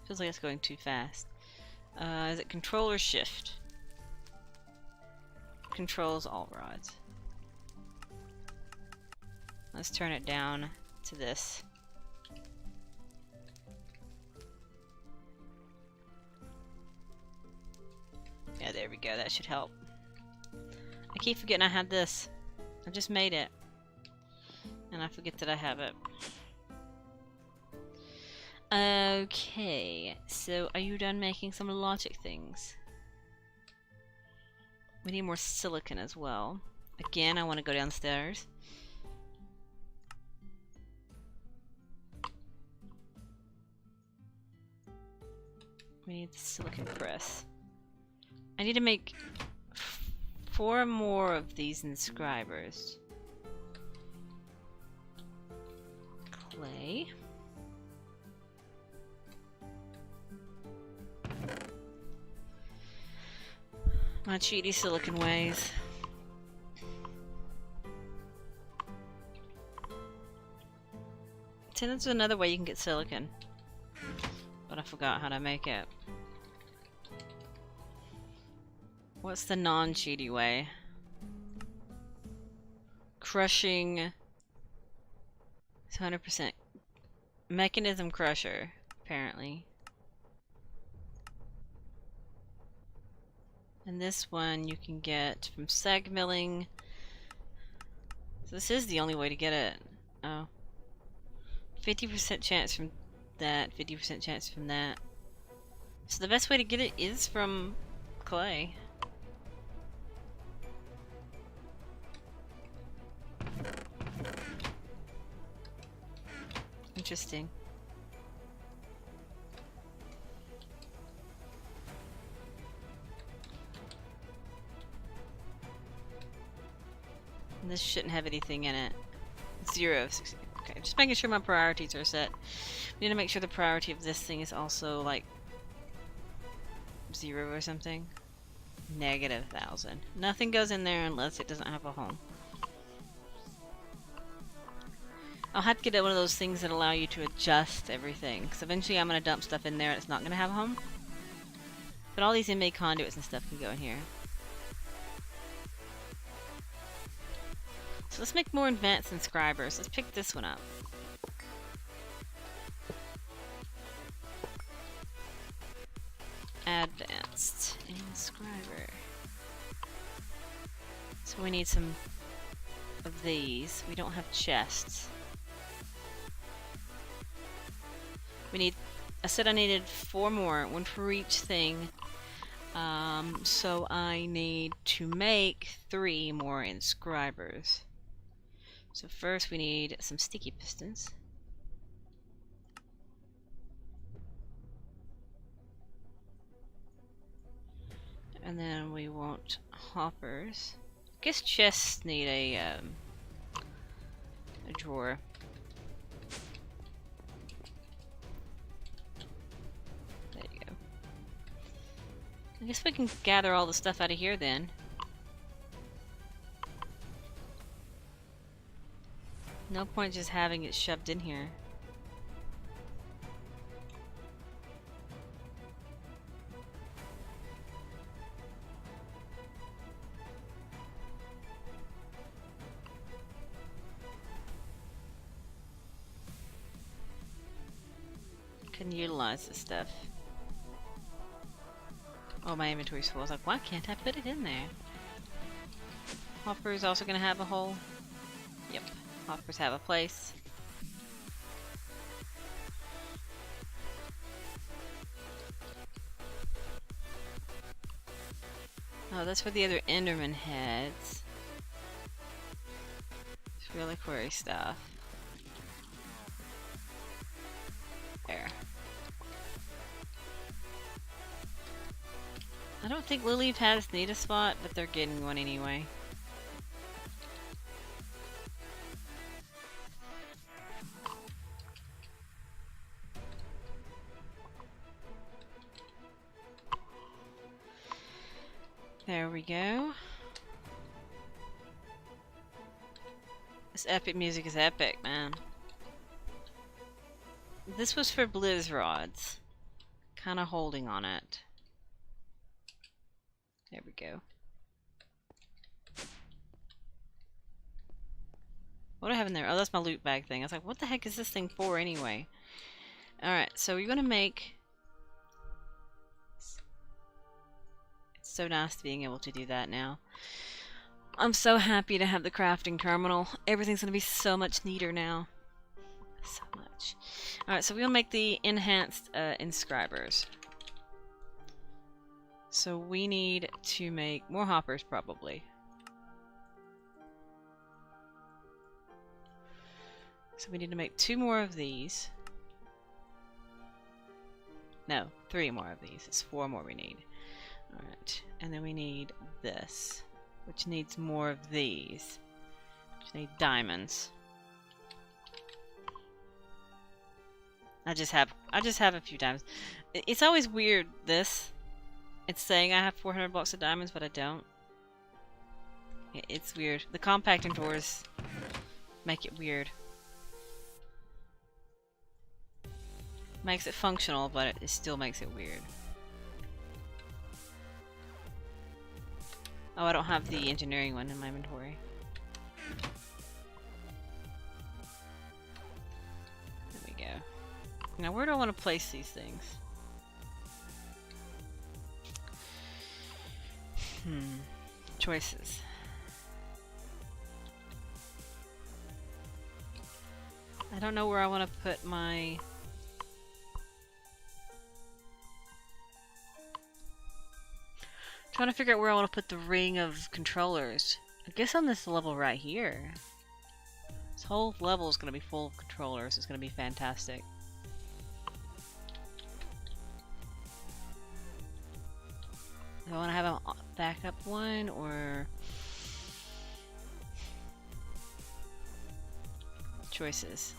S1: Feels like it's going too fast. Is it control or shift? Controls all rods. Let's turn it down to this. Yeah, there we go. That should help. I keep forgetting I had this. I just made it. And I forget that I have it. Okay, so are you done making some logic things? We need more silicon as well. Again, I want to go downstairs. We need the silicon press. I need to make 4 more of these inscribers. Clay. My cheaty silicon ways. See, that's another way you can get silicon. But I forgot how to make it. What's the non-cheaty way? Crushing... 100%. Mechanism crusher, apparently. And this one you can get from sag milling. So this is the only way to get it. Oh. 50% chance from that, 50% chance from that. So the best way to get it is from clay. Interesting. And this shouldn't have anything in it. 0 of 60. Okay, just making sure my priorities are set. We need to make sure the priority of this thing is also like 0 or something. -1,000. Nothing goes in there unless it doesn't have a home. I'll have to get one of those things that allow you to adjust everything. Because eventually I'm going to dump stuff in there and it's not going to have a home. But all these inmate conduits and stuff can go in here. So let's make more advanced inscribers. Let's pick this one up. Advanced inscriber. So we need some of these. We don't have chests. We need... I said I needed 4 more, 1 for each thing. So I need to make 3 more inscribers. So first we need some sticky pistons. And then we want hoppers. I guess chests need a drawer. There you go. I guess we can gather all the stuff out of here then. No point just having it shoved in here. Can utilize this stuff. Oh, my inventory's full. I was like, why can't I put it in there? Hopper is also going to have a hole. Yep. Hoppers have a place. Oh, that's where the other Enderman heads. It's really query stuff. There. I don't think lily pads need a spot, but they're getting one anyway. There we go. This epic music is epic, man. This was for Blizz rods. Kind of holding on it. There we go. What do I have in there? Oh, that's my loot bag thing. I was like, what the heck is this thing for anyway? Alright, so we're gonna make... It's so nice being able to do that now. I'm so happy to have the crafting terminal. Everything's gonna be so much neater now. So much. Alright, so we'll make the enhanced inscribers. So we need to make more hoppers, probably. So we need to make 2 more of these. No, 3 more of these. It's 4 more we need. Alright, and then we need this, which needs more of these. Which need diamonds. I just have a few diamonds. It's always weird, this. It's saying I have 400 blocks of diamonds, but I don't. It's weird. The compacting doors make it weird. Makes it functional, but it still makes it weird. Oh, I don't have the engineering one in my inventory. There we go. Now, where do I want to place these things? Choices. I don't know where I want to put my... Trying to figure out where I want to put the ring of controllers. I guess on this level right here. This whole level is going to be full of controllers. It's going to be fantastic. Do I want to have a backup one, or... Choices.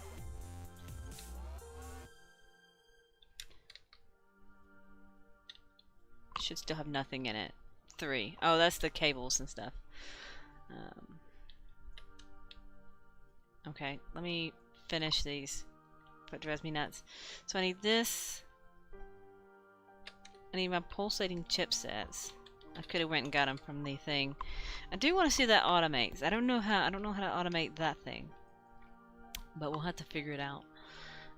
S1: Should still have nothing in it. 3. Oh, that's the cables and stuff. Okay, let me finish these. What drives me nuts. So I need this. I need my pulsating chipsets. I could have went and got them from the thing. I do want to see that automates. I don't know how to automate that thing. But we'll have to figure it out.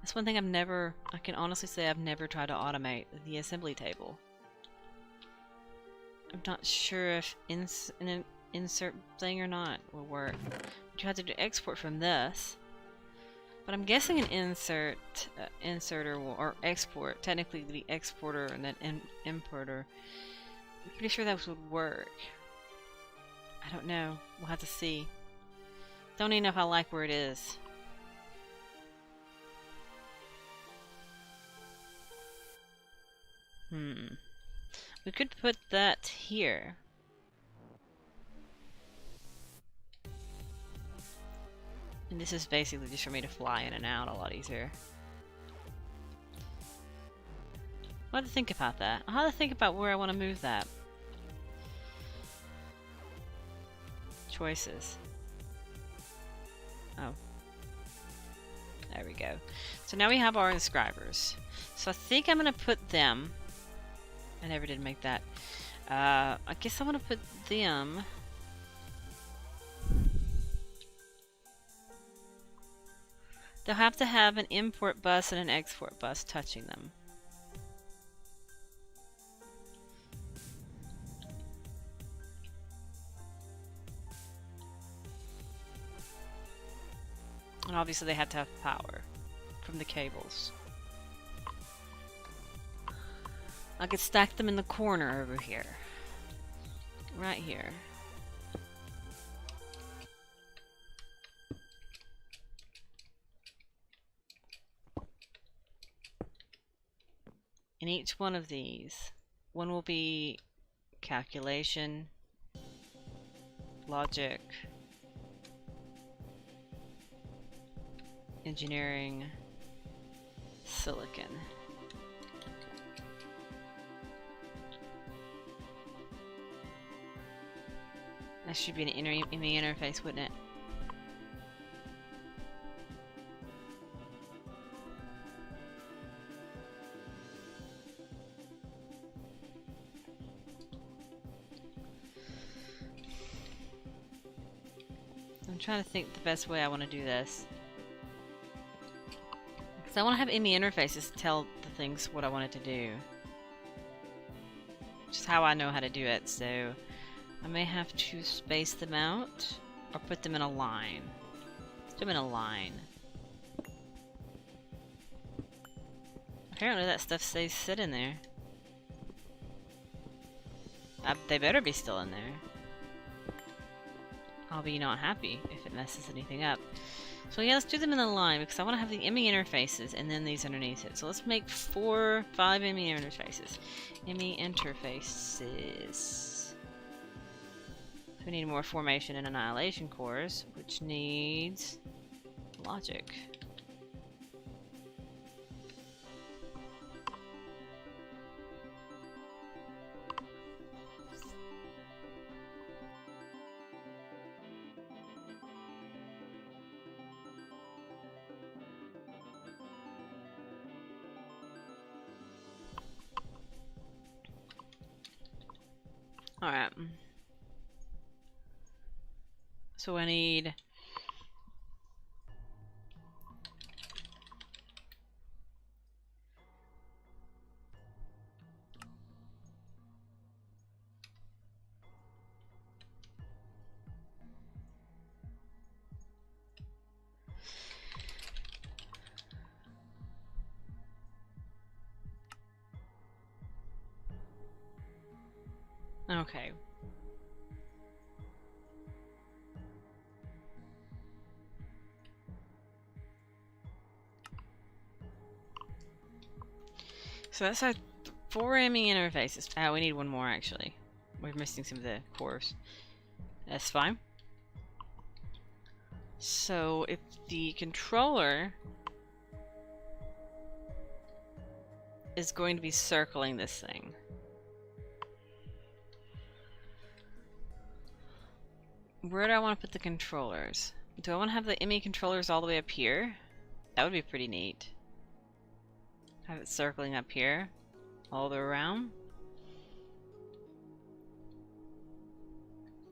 S1: That's one thing I can honestly say I've never tried to automate the assembly table. I'm not sure if an insert thing or not will work. But you have to do export from this. But I'm guessing an inserter will, or export, technically the exporter and then importer. I'm pretty sure that would work. I don't know. We'll have to see. Don't even know if I like where it is. We could put that here. And this is basically just for me to fly in and out a lot easier. I'll have to think about that. I'll have to think about where I want to move that. Choices. Oh. There we go. So now we have our inscribers. So I think I'm going to put them... I never did make that. I guess I want to put them... They'll have to have an import bus and an export bus touching them. And obviously they have to have power from the cables. I could stack them in the corner over here. Right here. In each one of these, one will be calculation, logic, engineering, silicon. That should be an enemy interface, wouldn't it? I'm trying to think the best way I want to do this. Because I want to have enemy interfaces to tell the things what I want it to do. Which is how I know how to do it, so... I may have to space them out, or put them in a line. Put them in a line. Apparently that stuff stays sitting there. They better be still in there. I'll be not happy if it messes anything up. So yeah, let's do them in a line because I want to have the ME interfaces and then these underneath it. So let's make 5 ME interfaces. ME interfaces. We need more formation and annihilation cores, which needs logic. Alright. So I need... Okay. So that's our 4 ME interfaces. Oh, we need one more actually. We're missing some of the cores. That's fine. So if the controller is going to be circling this thing, where do I want to put the controllers? Do I want to have the ME controllers all the way up here? That would be pretty neat. Have it circling up here, all the way around.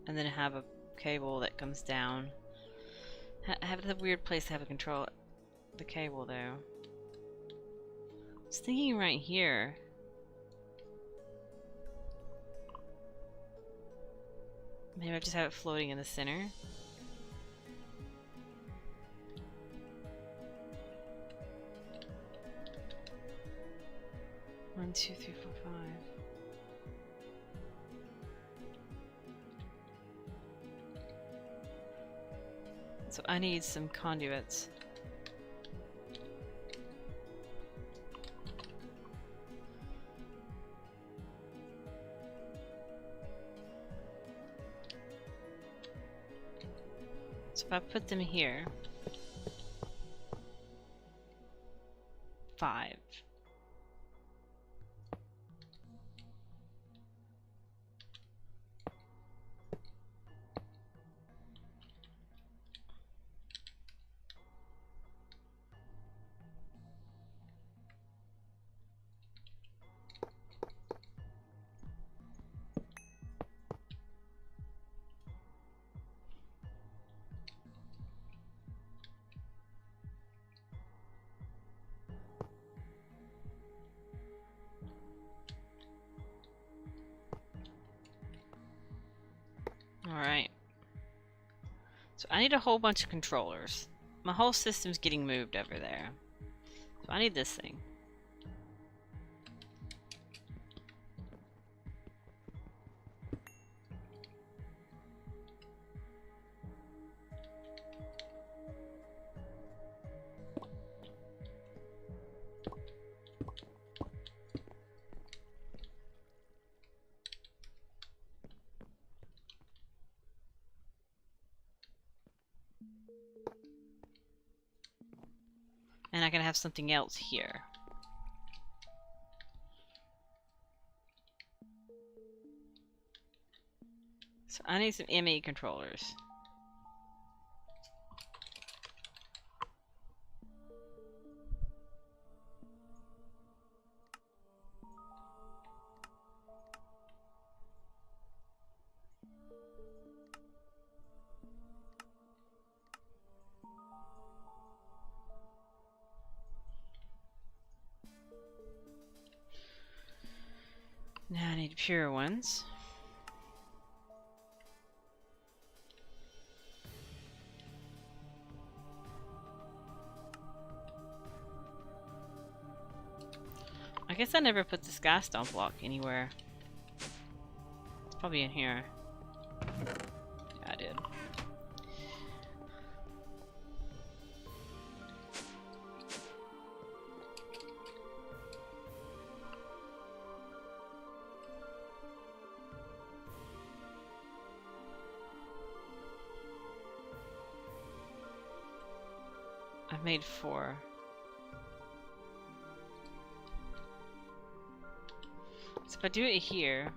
S1: And then have a cable that comes down. Have the weird place to have a control the cable though. I was thinking right here. Maybe I just have it floating in the center. One, two, three, four, five. So I need some conduits. So if I put them here, 5. Alright. So I need a whole bunch of controllers. My whole system's getting moved over there. So I need this thing. And I can have something else here. So I need some ME controllers. Now I need pure ones. guess I never put this gas stone block anywhere. It's probably in here. Yeah, I did. I've made 4. So if I do it here,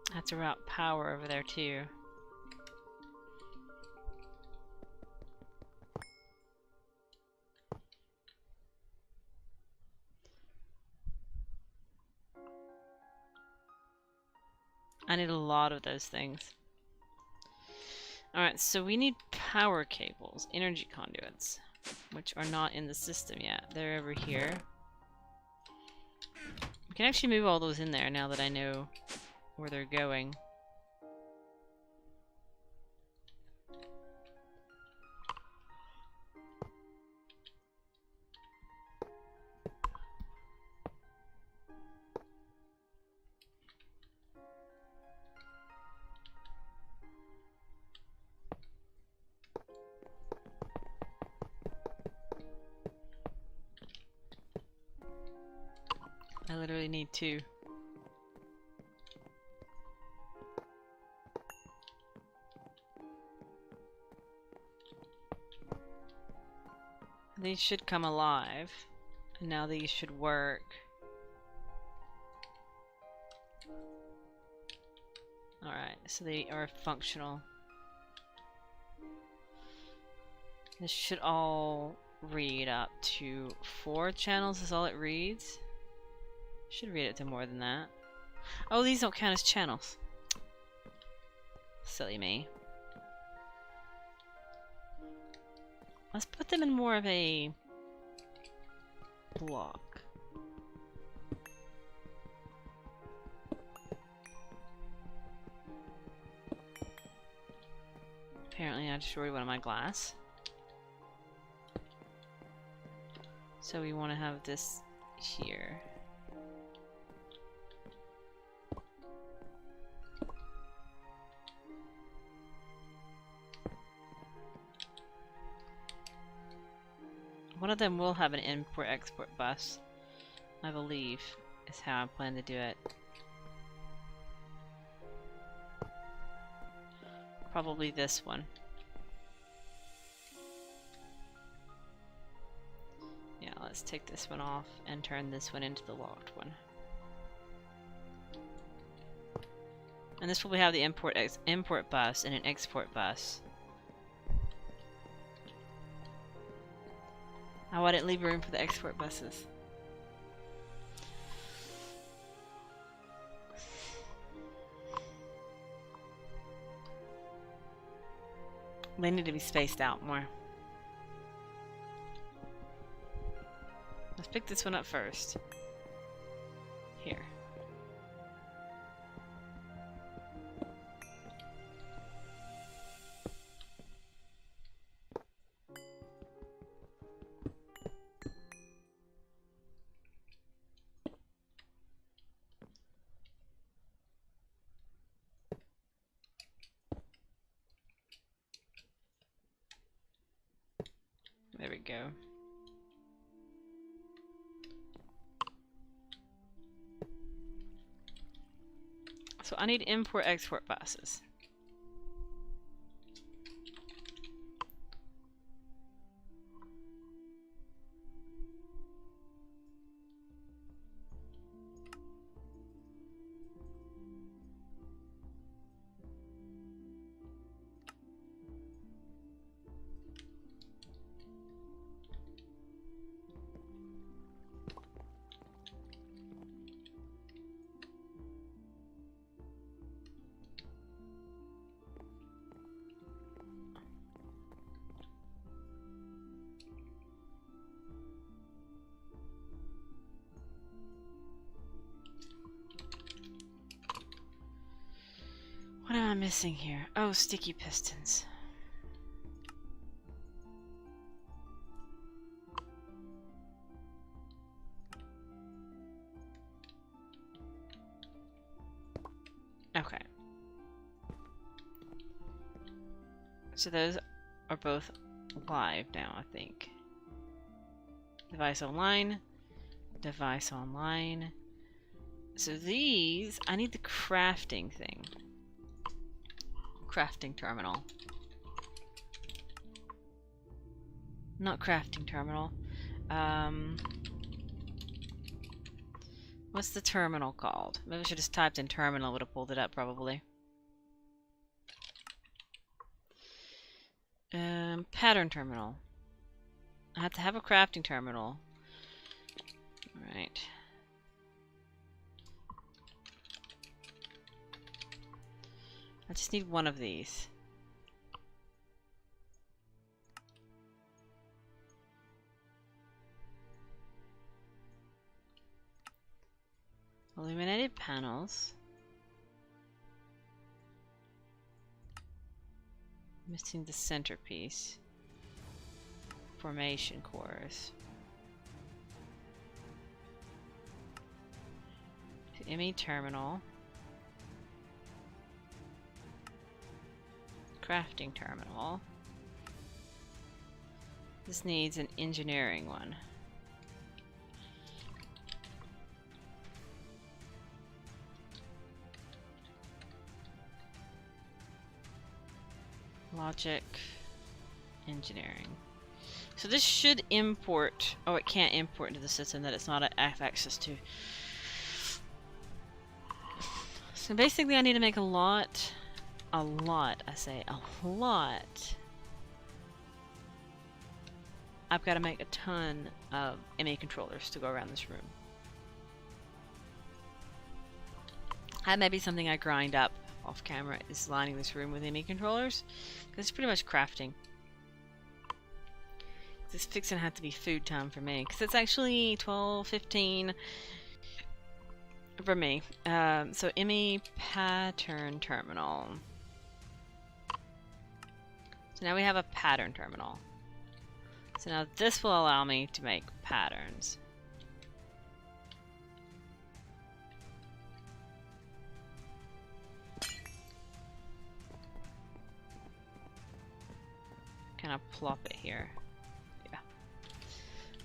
S1: I have to route power over there too. I need a lot of those things. Alright, so we need power cables, energy conduits, which are not in the system yet. They're over here. We can actually move all those in there now that I know where they're going. I literally need 2. These should come alive. And now these should work. Alright, so they are functional. This should all read up to 4 channels is all it reads. Should read it to more than that. Oh, these don't count as channels. Silly me. Let's put them in more of a block. Apparently I destroyed one of my glass. So we want to have this here. One of them will have an import-export bus, I believe, is how I plan to do it. Probably this one. Yeah, let's take this one off and turn this one into the locked one. And this will have the import bus and an export bus. Oh, I didn't leave room for the export buses. They need to be spaced out more. Let's pick this one up first. Here. There we go. So I need import-export buses. What am I missing here? Oh, sticky pistons. So those are both live now, I think. Device online. Device online. So these, I need the crafting thing. Crafting terminal. Not crafting terminal. What's the terminal called? Maybe I should have just typed in terminal, would have pulled it up probably. Pattern terminal. I have to have a crafting terminal. Alright. I just need one of these. Illuminated panels. Missing the centerpiece. Formation cores. ME terminal. Crafting terminal. This needs an engineering one. Logic, engineering. So this should import. Oh, it can't import into the system that it's not have access to. So basically, I need to make a lot. I say a lot. I've got to make a ton of MA controllers to go around this room. That may be something I grind up off camera, is lining this room with ME controllers, because it's pretty much crafting. This fixing had to be food time for me, because it's actually 12:15 for me. So ME pattern terminal. So now we have a pattern terminal. So now this will allow me to make patterns. Kind of plop it here. Yeah.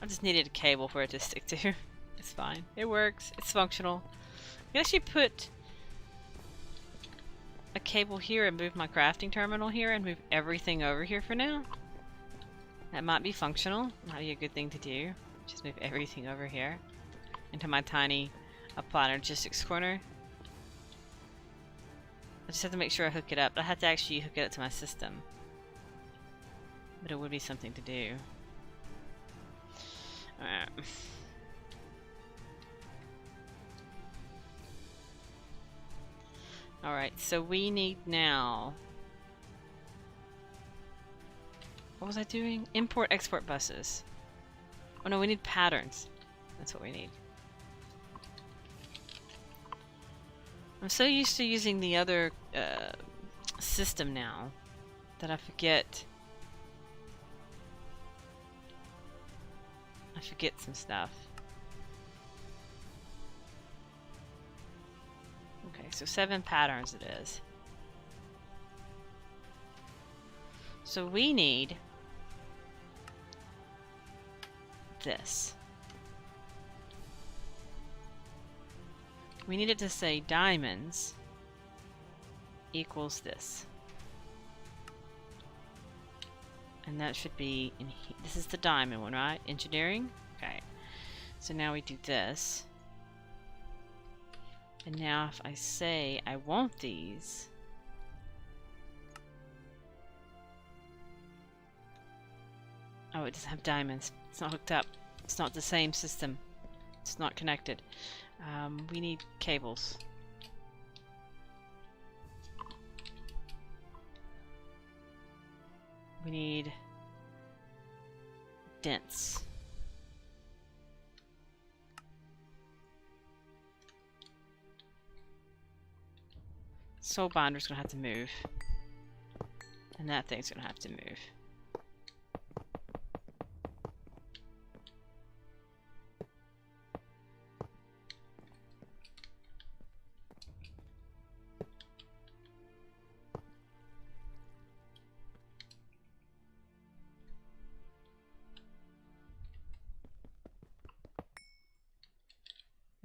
S1: I just needed a cable for it to stick to. It's fine. It works. It's functional. I can actually put a cable here and move my crafting terminal here and move everything over here for now. That might be functional. Might be a good thing to do. Just move everything over here into my tiny applied Energistics corner. I just have to make sure I hook it up. I have to actually hook it up to my system. But it would be something to do. Alright. Alright, so we need now... What was I doing? Import, export buses. Oh no, we need patterns. That's what we need. I'm so used to using the other system now that I forget some stuff. Okay, so 7 patterns it is. So we need this. We need it to say diamonds equals this. And that should be in here. This is the diamond one, right? Engineering? Okay. So now we do this. And now if I say I want these, oh, it doesn't have diamonds. It's not hooked up. It's not the same system. It's not connected. We need cables. We need dents. Soul binder's gonna have to move. And that thing's gonna have to move.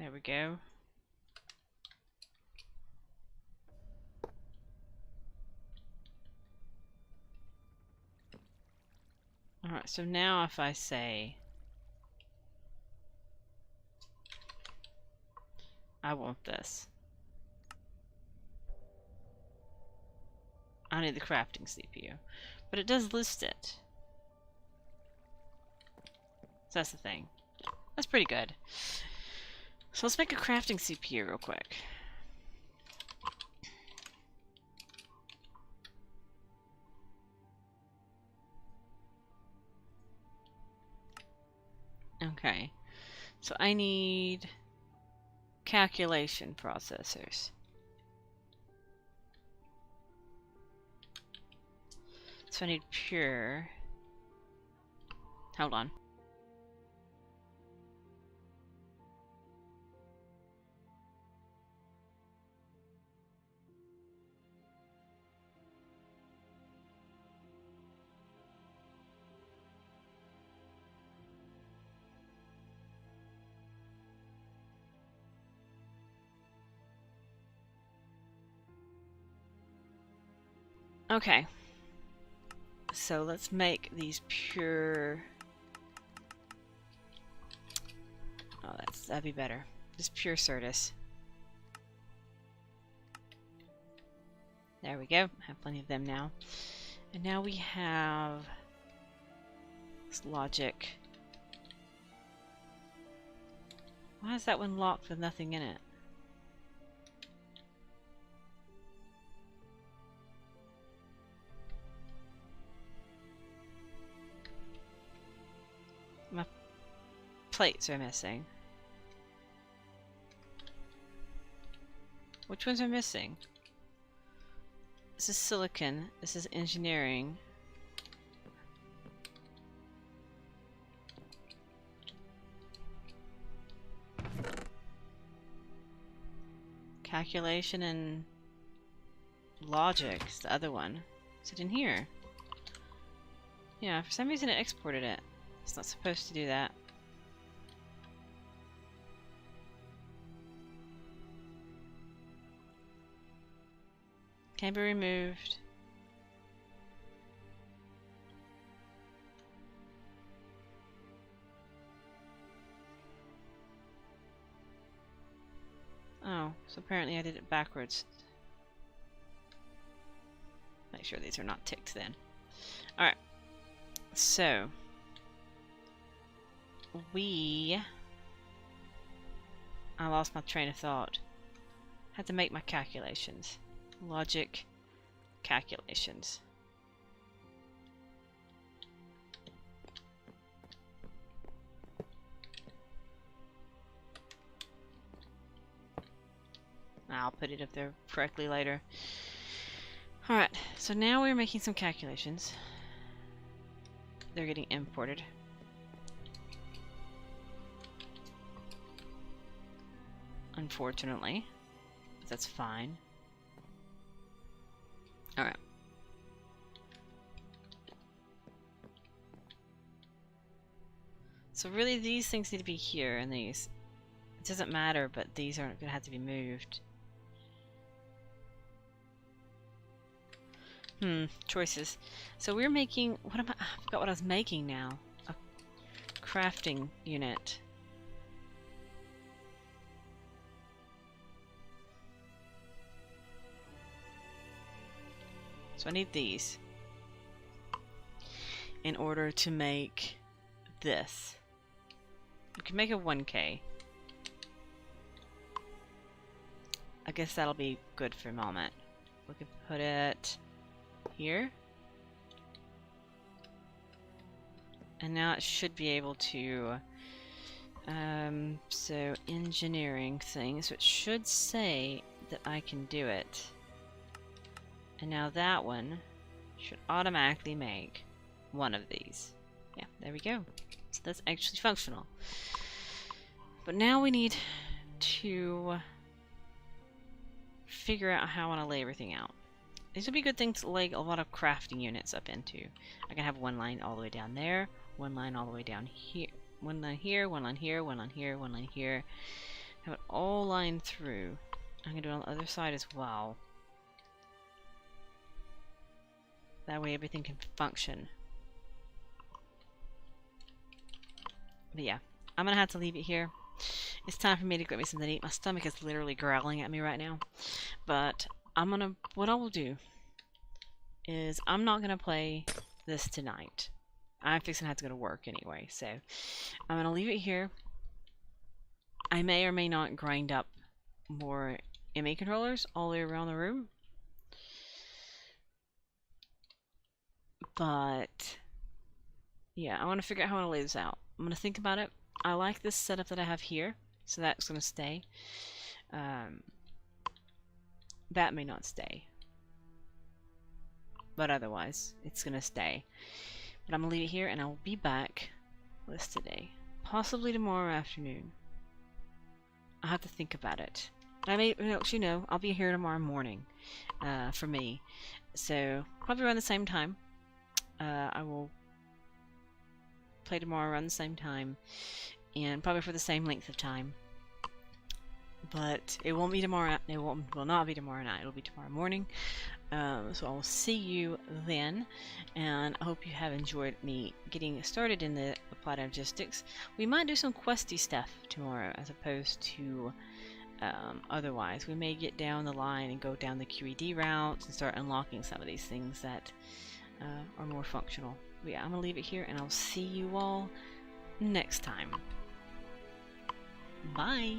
S1: There we go. Alright, so now if I say I want this, I need the crafting CPU. But it does list it. So that's the thing. That's pretty good. So let's make a crafting CPU real quick. Okay. So I need calculation processors. So I need pure. Hold on. Okay. So let's make these pure. Oh, that'd be better. Just pure Certus. There we go. I have plenty of them now. And now we have this logic. Why is that one locked with nothing in it? My plates are missing. Which ones are missing? This is silicon. This is engineering. Calculation and logic is the other one. Is it in here? Yeah, for some reason it exported it. It's not supposed to do that. Can be removed. Oh, so apparently I did it backwards. Make sure these are not ticked then. Alright. So I lost my train of thought. Had to make my calculations. Logic calculations. I'll put it up there correctly later. Alright, so now we're making some calculations. They're getting imported. Unfortunately. But that's fine. Alright. So really these things need to be here and these. It doesn't matter, but these aren't going to have to be moved. Choices. So we're making, what am I forgot what I was making now. A crafting unit. So I need these in order to make this. We can make a 1K. I guess that'll be good for a moment. We could put it here. And now it should be able to so engineering thing, so it should say that I can do it. And now that one should automatically make one of these. Yeah, there we go. So that's actually functional. But now we need to figure out how I want to lay everything out. These would be good things to lay a lot of crafting units up into. I can have one line all the way down there, one line all the way down here, one line here, one line here, one line here, one line here. Have it all lined through. I'm gonna do it on the other side as well. That way everything can function. But yeah, I'm gonna have to leave it here. It's time for me to get me something to eat. My stomach is literally growling at me right now. But what I will do is I'm not gonna play this tonight. I'm fixing to have to go to work anyway, so I'm gonna leave it here. I may or may not grind up more MA controllers all the way around the room. But yeah, I want to figure out how I want to lay this out. I'm going to think about it. I like this setup that I have here, so that's going to stay. That may not stay. But otherwise, it's going to stay. But I'm going to leave it here, and I'll be back with today. Possibly tomorrow afternoon. I'll have to think about it. I may, you know, I'll be here tomorrow morning for me. So, probably around the same time. I will play tomorrow around the same time, and probably for the same length of time. But it won't be tomorrow. It will not be tomorrow night. It'll be tomorrow morning. So I'll see you then, and I hope you have enjoyed me getting started in the Applied Energistics. We might do some questy stuff tomorrow as opposed to otherwise. We may get down the line and go down the QED routes and start unlocking some of these things that are more functional. But yeah, I'm gonna leave it here, and I'll see you all next time. Bye!